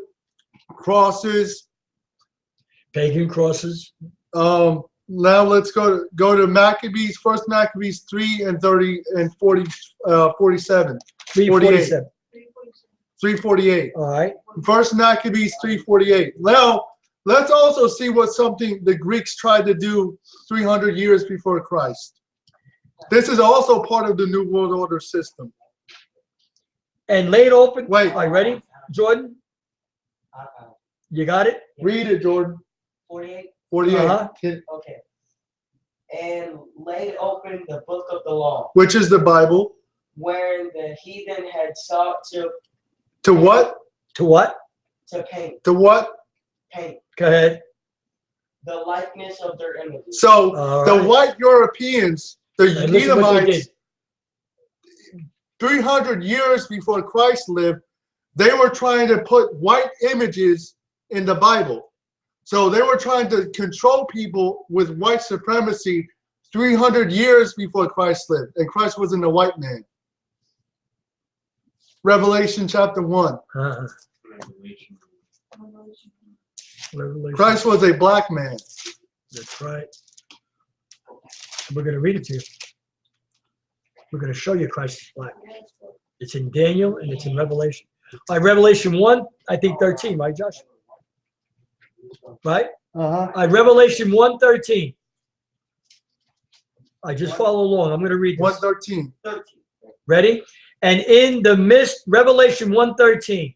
crosses. Pagan crosses. Now let's go to Maccabees, First Maccabees 3 and 30 and 40, 47. 347. 348. All right. First Maccabees 3:48. Now let's also see what something the Greeks tried to do 300 years before Christ. This is also part of the New World Order system. And laid open. Wait. Are you ready, Jordan? You got it? Read it, Jordan. 48. 48. Okay. And laid open the book of the law, Which is the Bible. wherein the heathen had sought to what? To what? paint To what? Go ahead. the likeness of their images. So All the right. white Europeans, the And listen what they Edomites, did. 300 years before Christ lived, they were trying to put white images in the Bible. So they were trying to control people with white supremacy 300 years before Christ lived, and Christ wasn't a white man. Revelation chapter 1. Revelation. Christ was a black man. That's right. We're going to read it to you. We're going to show you Christ is black. It's in Daniel and it's in Revelation. By Revelation 1, I think 13, right, Josh? Right? Revelation 1:13. I just follow along. I'm going to read this. 113. Ready? And in the midst, Revelation 1:13,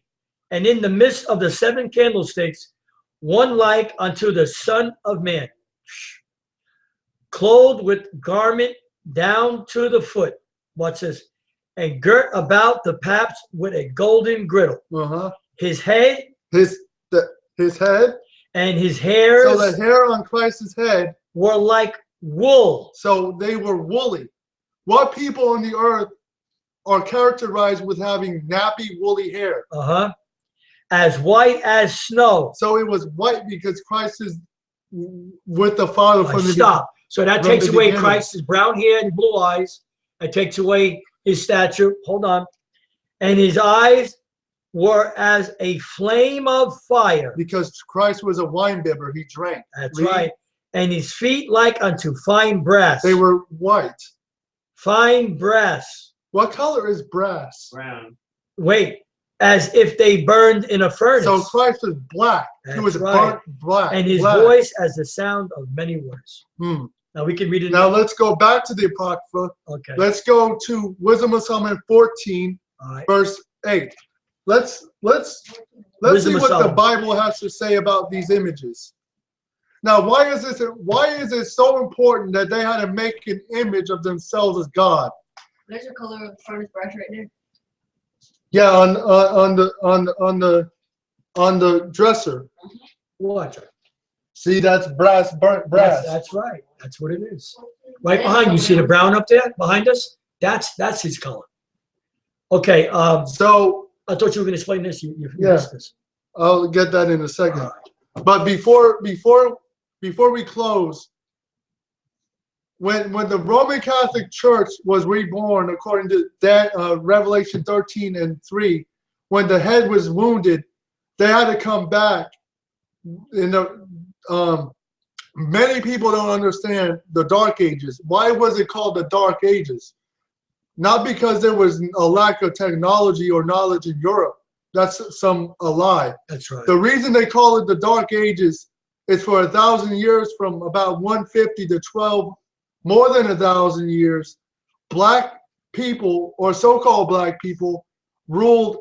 and in the midst of the seven candlesticks, one like unto the Son of Man, clothed with garment down to the foot. Watch this. And girt about the paps with a golden girdle. His head. His head. And his hairs. So the hair on Christ's head were like wool. So they were woolly. What people on the earth are characterized with having nappy, woolly hair? As white as snow. So it was white because Christ is with the Father from the Stop. So that takes away beginning. Christ's brown hair and blue eyes. It takes away his stature. Hold on. And his eyes were as a flame of fire. Because Christ was a winebibber. He drank. That's right. And his feet like unto fine brass. They were white. Fine brass. What color is brass? Brown. Wait. As if they burned in a furnace. So Christ was black. That's he was right. burnt black. And his black. voice as the sound of many words. Now we can read it. Now let's go back to the Apocrypha. Okay. Let's go to Wisdom of Solomon 14, verse 8. Let's see what the Bible has to say about these images. Now, why is it so important that they had to make an image of themselves as God? There's a color of the furnace brass right there. Yeah, on the dresser. Watch it. See, that's brass, burnt brass. That's right. That's what it is. Right behind you. See the brown up there behind us? That's his color. Okay. So I thought you were going to explain this. You missed this. I'll get that in a second. But before we close, when the Roman Catholic Church was reborn, according to that, Revelation 13 and 3, when the head was wounded, they had to come back. Many people don't understand the Dark Ages. Why was it called the Dark Ages? Not because there was a lack of technology or knowledge in Europe. That's a lie. That's right. The reason they call it the Dark Ages is for 1,000 years, from about 150 to 12, more than 1,000 years, black people, or so-called black people, ruled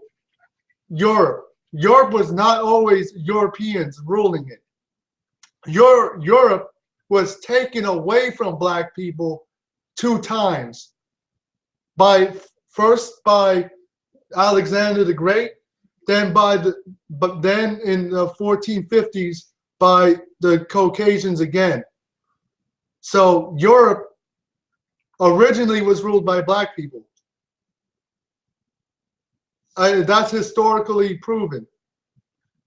Europe. Europe was not always Europeans ruling it. Europe was taken away from black people 2 times. first by Alexander the Great, then in the 1450s by the Caucasians again. So Europe originally was ruled by black people. That's historically proven.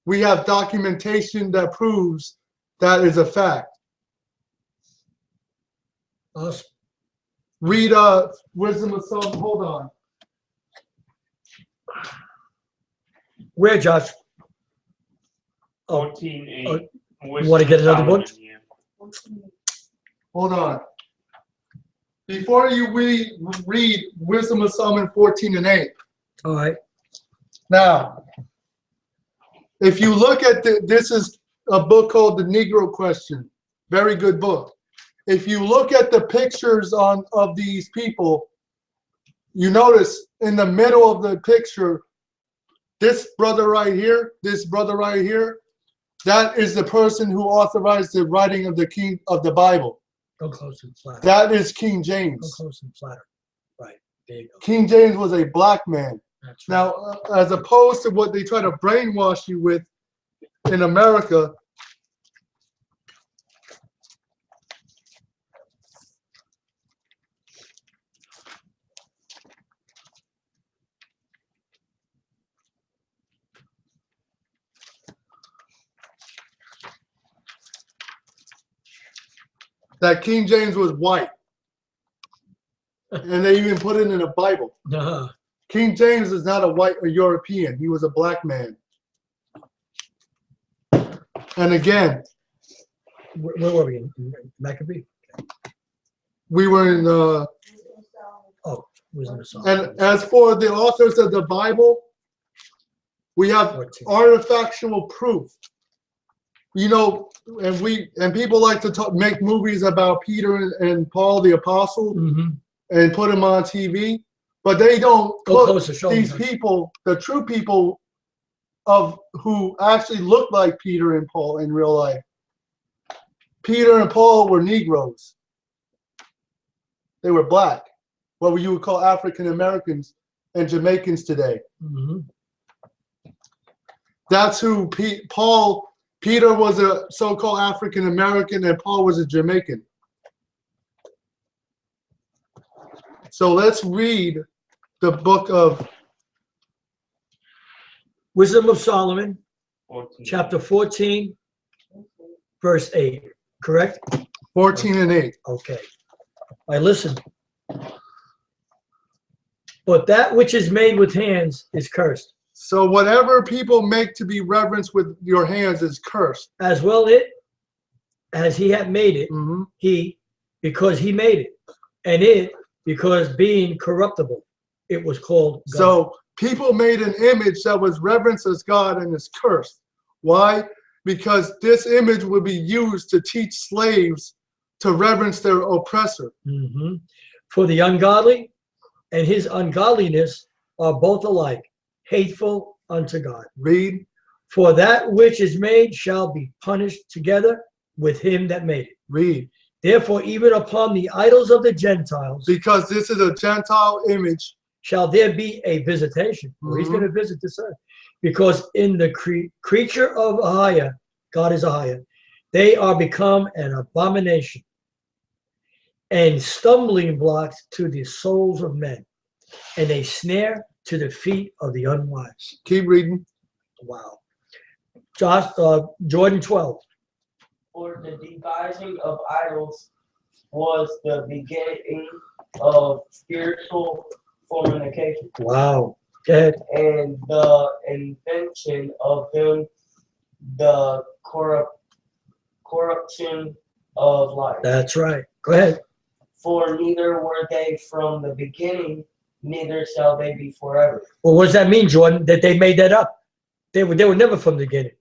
We have documentation that proves that is a fact. Awesome. Read Wisdom of Solomon. Hold on. Where, Josh? Oh, 14:8. you want to get another book? Yeah. Hold on. Before you read Wisdom of Solomon 14:8. all right. Now, if you look at this is a book called The Negro Question. Very good book. If you look at the pictures of these people, you notice in the middle of the picture, this brother right here, that is the person who authorized the writing of the Bible. Go close and flatter. That is King Go James. close and flatter. Right. There you go. King James was a black man. That's right. Now, as opposed to what they try to brainwash you with in America, that King James was white. And they even put it in the Bible. Uh-huh. King James is not a European. He was a black man. And again, Where were we? In Maccabee? we were in Wisdom of Solomon. and as for the authors of the Bible, we have 14. artifactual proof. You know, and people like to make movies about Peter and Paul the apostle and put them on TV, but they don't Go put closer, show these them. people, the true people of who actually look like Peter and Paul in real life. Peter and Paul were Negroes. They were black, what you would call African Americans and Jamaicans today. That's who Peter was a so-called African American and Paul was a Jamaican. So let's read the book of Wisdom of Solomon, 14. chapter 14, verse 8. Correct? 14 and 8. Okay. I listen. But that which is made with hands is cursed. So whatever people make to be reverenced with your hands is cursed. As well it as he had made it, he, because he made it, and it, because being corruptible, it was called God. So people made an image that was reverenced as God and is cursed. Why? Because this image would be used to teach slaves to reverence their oppressor. For the ungodly and his ungodliness are both alike, hateful unto God. Read. For that which is made shall be punished together with him that made it. Read. Therefore, even upon the idols of the Gentiles, Because this is a Gentile image. shall there be a visitation. He's going to visit this earth. Because in the creature of Ahayah, God is Ahayah, they are become an abomination and stumbling blocks to the souls of men, and a snare to the feet of the unwise. Keep reading. Wow. Jordan 12. For the devising of idols was the beginning of spiritual fornication. Wow. Go ahead. And the invention of them, the corruption of life. That's right. Go ahead. For neither were they from the beginning, neither shall they be forever. Well, what does that mean, Jordan? That they made that up? They were never from the beginning.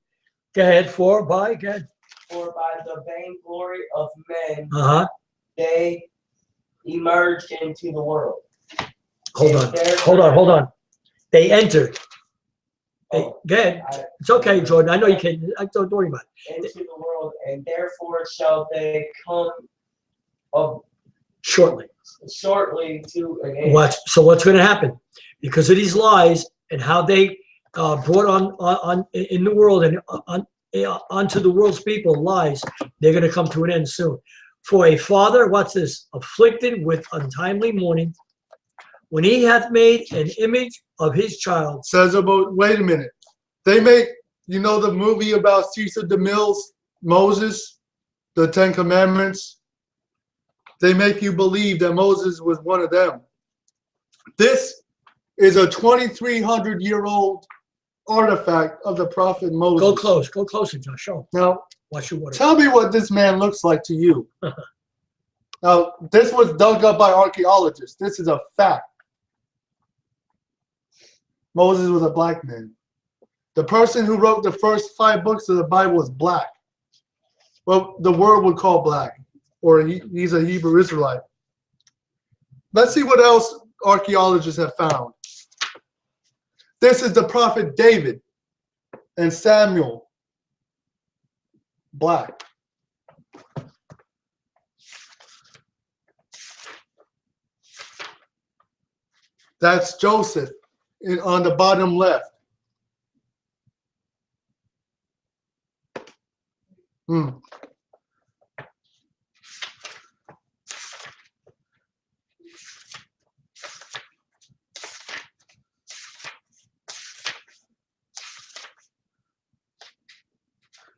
Go ahead. For by the vainglory of men, they emerged into the world. Hold on. They entered. Go ahead. It's okay, Jordan. I know you can. Don't worry about it. Into the world, and therefore shall they come of Shortly. shortly to an end. So what's going to happen? Because of these lies and how they brought on in the world and onto the world's people lies, they're going to come to an end soon. For a father, what's this? Afflicted with untimely mourning, when he hath made an image of his child. Says about, wait a minute. They make, you know, the movie about Cesar DeMille's Moses, the Ten Commandments. They make you believe that Moses was one of them. This is a 2,300-year-old artifact of the prophet Moses. Go closer, Josh. Show. Now, Watch your water. tell me what this man looks like to you. Now, this was dug up by archaeologists. This is a fact. Moses was a black man. The person who wrote the first 5 books of the Bible was black. Well, the world would call black, or he's a Hebrew Israelite. Let's see what else archaeologists have found. This is the prophet David and Samuel. Black. That's Joseph on the bottom left.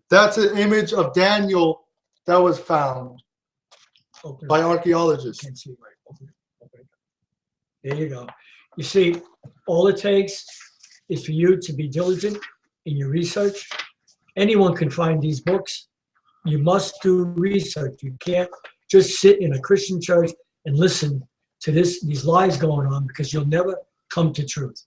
That's an image of Daniel that was found by archaeologists. Can't see right. Open it. There you go. You see, all it takes is for you to be diligent in your research. Anyone can find these books. You must do research. You can't just sit in a Christian church and listen to these lies going on, because you'll never come to truth.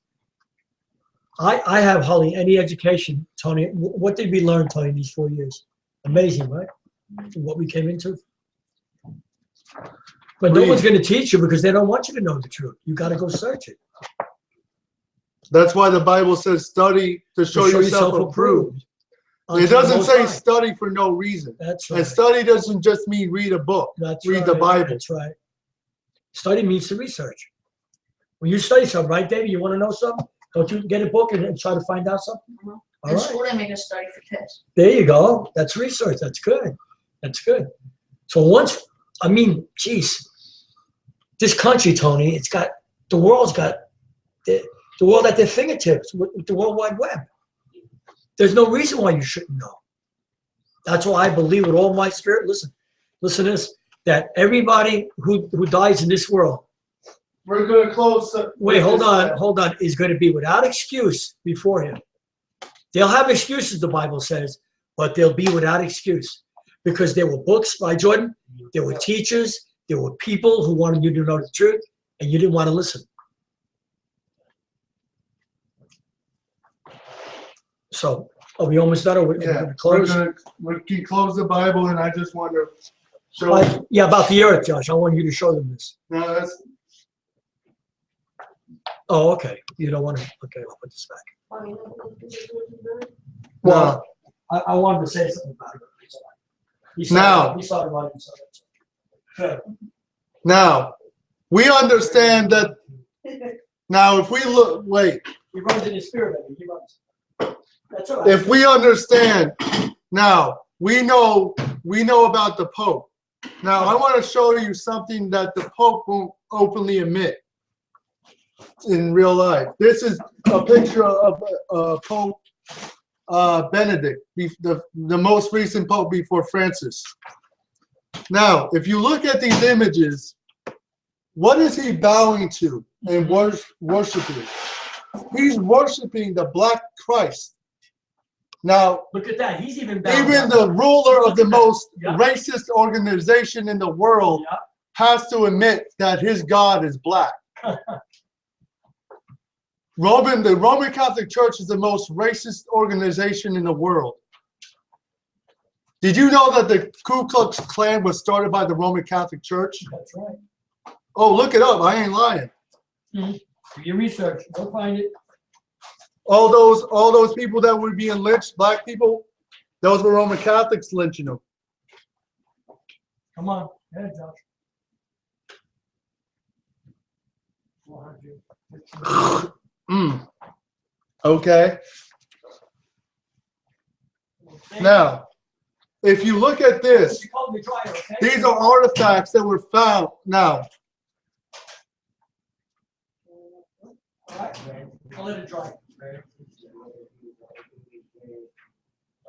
I have hardly any education, Tony. What did we learn, Tony, these 4 years? Amazing, right? What we came into. But no one's going to teach you, because they don't want you to know the truth. You got to go search it. That's why the Bible says study to show yourself approved. It doesn't say study for no reason. That's right. And study doesn't just mean read a book. Read the Bible. That's right. Study means to research. When you study something, right, David? You want to know something? Don't you get a book and try to find out something? All In right. school, they make us study for tests. There you go. That's research. That's good. That's good. So once, I mean, geez, this country, Tony, it's got, the world's got the world at their fingertips with the World Wide Web. There's no reason why you shouldn't know. That's why I believe with all my spirit, listen to this, that everybody who dies in this world, We're going to close. wait, hold on, is going to be without excuse before him. They'll have excuses, the Bible says, but they'll be without excuse, because there were books, right, Jordan? There were teachers, there were people who wanted you to know the truth, and you didn't want to listen. So, are we almost done? Or we're going to close? We can close the Bible, and I just want to show. Yeah, about the earth, Josh. I want you to show them this. No, that's. Oh, okay. You don't want to. Okay, I'll put this back. Well, I wanted to say something about it. Now. He started writing something. Now, we understand that. Now, if we look, wait. He runs in his spirit. He runs. That's all right. If we understand, now we know about the Pope. Now, I want to show you something that the Pope won't openly admit in real life. This is a picture of Pope Benedict, the most recent Pope before Francis. Now, if you look at these images, what is he bowing to and worshiping? He's worshiping the Black Christ. Now, look at that. He's even bound even the ruler of the most racist organization in the world has to admit that his God is black. The Roman Catholic Church is the most racist organization in the world. Did you know that the Ku Klux Klan was started by the Roman Catholic Church? That's right. Oh, look it up. I ain't lying. Do your research. Go find it. All those people that were being lynched, black people, those were Roman Catholics lynching them. Come on. Yeah, Josh. Okay. Now, if you look at this, these are artifacts that were found. Now, I'll let it dry.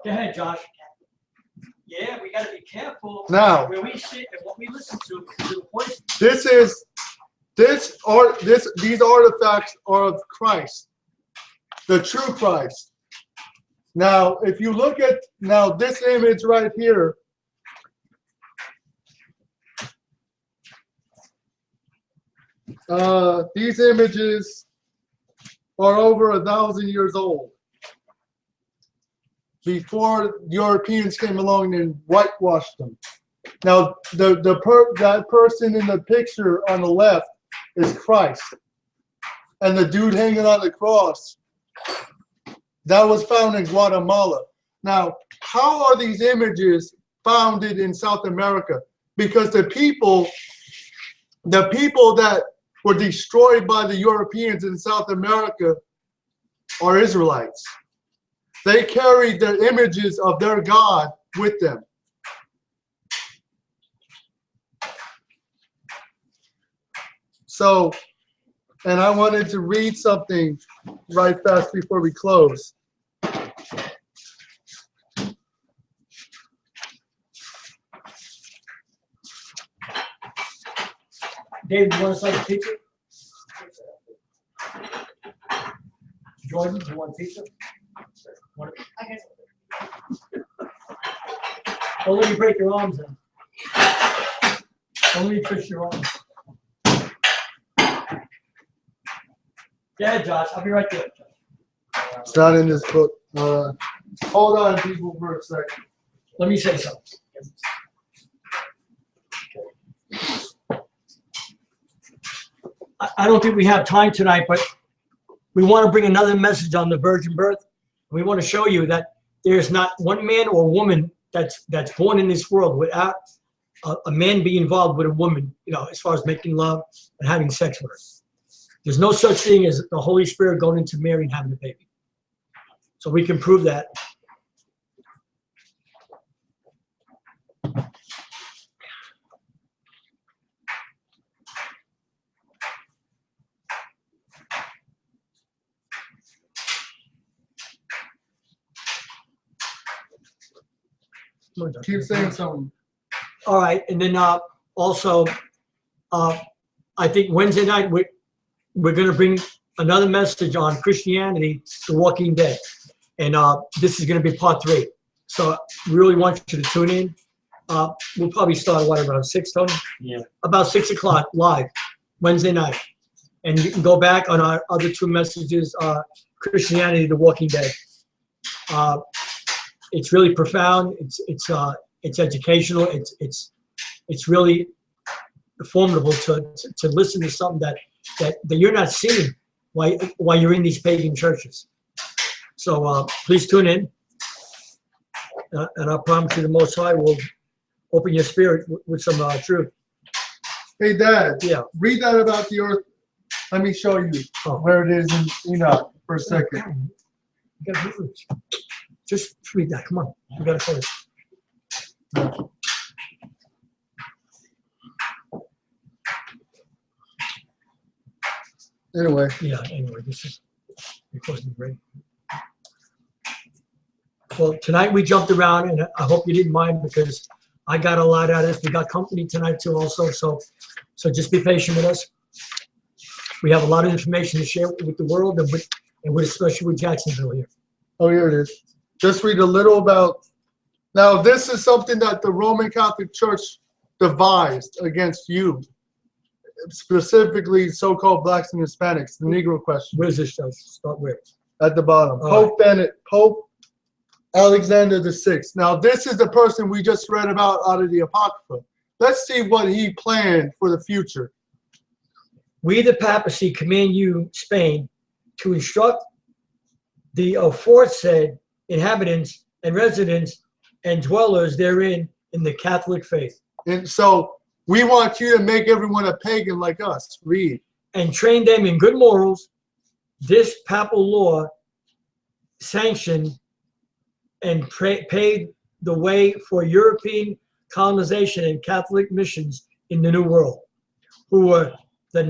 Go ahead, Josh. Yeah, we got to be careful now, where we sit and what we listen to. These artifacts are of Christ, the true Christ. Now, if you look at this image right here, these images are over 1,000 years old. Before Europeans came along and whitewashed them. Now, that person in the picture on the left is Christ, and the dude hanging on the cross, that was found in Guatemala. Now, how are these images founded in South America? Because the people that were destroyed by the Europeans in South America are Israelites. They carried the images of their God with them. So, and I wanted to read something right fast before we close. David, you want to start a pizza? Jordan, do you want pizza? Don't let me break your arms then. Don't let me twist your arms. Yeah, Josh, I'll be right there. It's not in this book. Hold on, people, for a second. Let me say something. I don't think we have time tonight, but we want to bring another message on the virgin birth. We want to show you that there's not one man or woman that's born in this world without a man being involved with a woman, as far as making love and having sex with her. There's no such thing as the Holy Spirit going into Mary and having a baby. So we can prove that. Keep saying something. All right, and then also, I think Wednesday night we're going to bring another message on Christianity, The Walking Dead, and this is going to be part 3. So we really want you to tune in. We'll probably start around 6, Tony? Yeah. About 6 o'clock live Wednesday night, and you can go back on our other 2 messages, Christianity, The Walking Dead. It's really profound. It's educational. It's really formidable to listen to something that you're not seeing while you're in these pagan churches. So please tune in, and I promise you, the Most High will open your spirit with some truth. Hey, Dad. Yeah. Read that about the earth. Let me show you where it is in Enoch for a second. Just read that. Come on. We got to finish. Anyway. Yeah, anyway, this is supposed to be great. Well, tonight we jumped around, and I hope you didn't mind because I got a lot out of this. We got company tonight too also, so just be patient with us. We have a lot of information to share with the world and with especially with Jacksonville here. Oh, here it is. Just read a little about. Now, this is something that the Roman Catholic Church devised against you, specifically so-called blacks and Hispanics, the Negro question. Where's this show? Start where? At the bottom. All Pope Alexander VI. Now, this is the person we just read about out of the Apocrypha. Let's see what he planned for the future. We, the papacy, command you, Spain, to instruct the aforesaid inhabitants and residents and dwellers therein in the Catholic faith. And so we want you to make everyone a pagan like us. Read. and trained them in good morals, this papal law sanctioned and paved the way for European colonization and Catholic missions in the New World. Who were the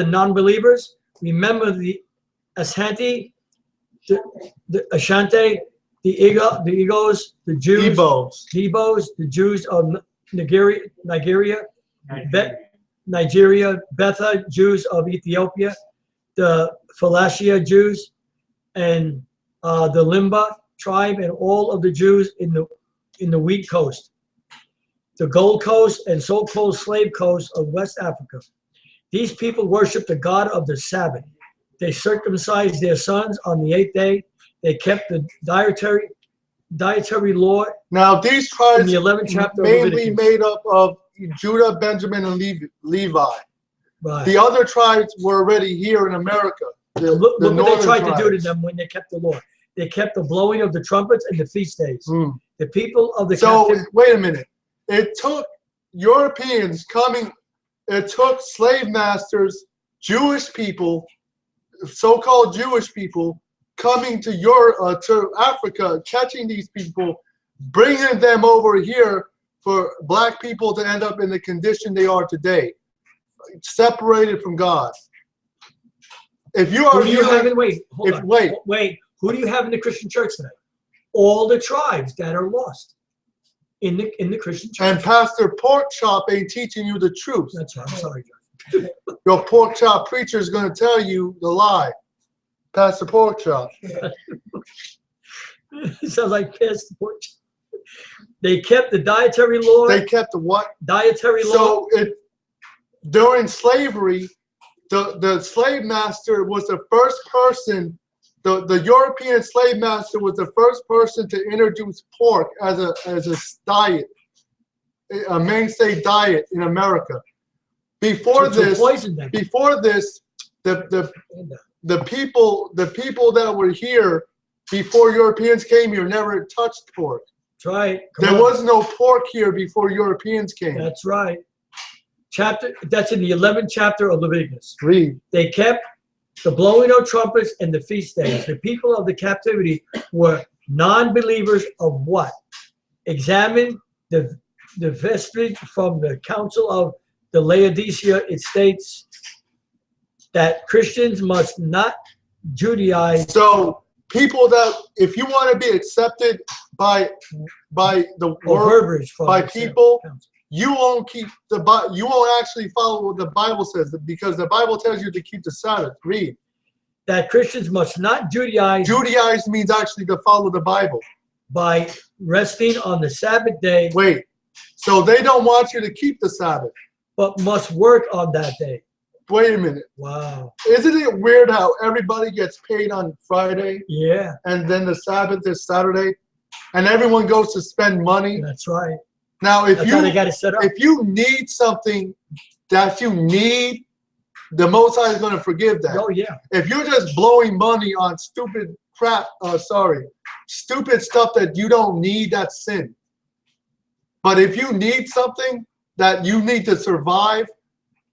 non-believers? Remember the Ashanti, the Ashanti, the Igos, the Jews, Igbos, the Jews of Nigeria, Betha Jews of Ethiopia, the Phalastia Jews, and the Limba tribe, and all of the Jews in the Wheat Coast, the Gold Coast, and so-called Slave Coast of West Africa. These people worshiped the God of the Sabbath. They circumcised their sons on the 8th day. They kept the dietary law. Now these tribes in the 11th chapter mainly of made up of Judah, Benjamin, and Levi. Right. The other tribes were already here in America. Look what they tried tribes. to do to them when they kept the law. They kept the blowing of the trumpets and the feast days. The people of the wait a minute. It took Europeans coming. It took slave masters, Jewish people, so-called Jewish people, coming to to Africa, catching these people, bringing them over here for black people to end up in the condition they are today, separated from God. If you are, who do you have in, wait, hold on. Wait. Who do you have in the Christian church today? All the tribes that are lost in the Christian church. And Pastor Pork Chop ain't teaching you the truth. That's right. I'm sorry, John. Your pork chop preacher is going to tell you the lie. Pastor Pork Chop. It sounds like Pastor Pork Chop. They kept the dietary law. They kept the what? Dietary law. So during slavery, the slave master was the first person. The European slave master was the first person to introduce pork as a diet, a mainstay diet in America. Before this, the people that were here before Europeans came here never touched pork. That's right. There was no pork here before Europeans came. That's right. That's in the 11th chapter of Leviticus. Read. They kept the blowing of trumpets and the feast days. The people of the captivity were non-believers of what? Examine the vestige from the Council of the Laodicea. It states that Christians must not Judaize. So people that, if you want to be accepted by the word, by people, you won't keep you won't actually follow what the Bible says, because the Bible tells you to keep the Sabbath. Read. That Christians must not Judaize. Judaize means actually to follow the Bible. By resting on the Sabbath day. Wait. So they don't want you to keep the Sabbath. But must work on that day. Wait a minute. Wow. Isn't it weird how everybody gets paid on Friday? Yeah. And then the Sabbath is Saturday, and everyone goes to spend money? That's right. Now, if how they got it set up. If you need something that you need, the Most High is going to forgive that. Oh yeah. If you're just blowing money on stupid crap, stupid stuff that you don't need, that's sin. But if you need something that you need to survive,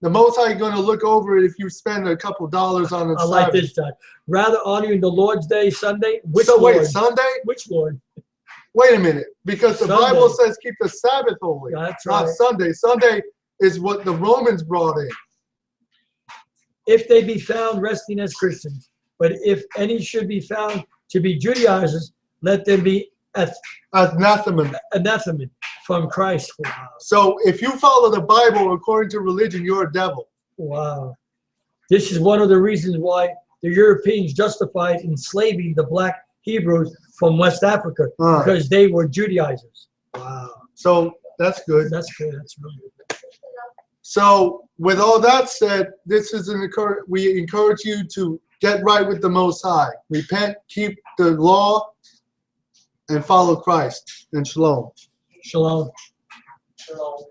the Most High is going to look over it if you spend a couple dollars on it. I like this, John. Rather honoring the Lord's Day, Sunday. Which Lord? Wait, Sunday? Which Lord? Wait a minute, because the Bible says keep the Sabbath holy. That's not right. Sunday. Sunday is what the Romans brought in. If they be found resting as Christians, but if any should be found to be Judaizers, let them be anathema from Christ. Wow. So if you follow the Bible according to religion, you're a devil. Wow. This is one of the reasons why the Europeans justified enslaving the black Hebrews from West Africa, because they were Judaizers. Wow. So that's good. That's good. That's really good. So with all that said, this is we encourage you to get right with the Most High. Repent, keep the law, and follow Christ. And Shalom. Shalom. Shalom.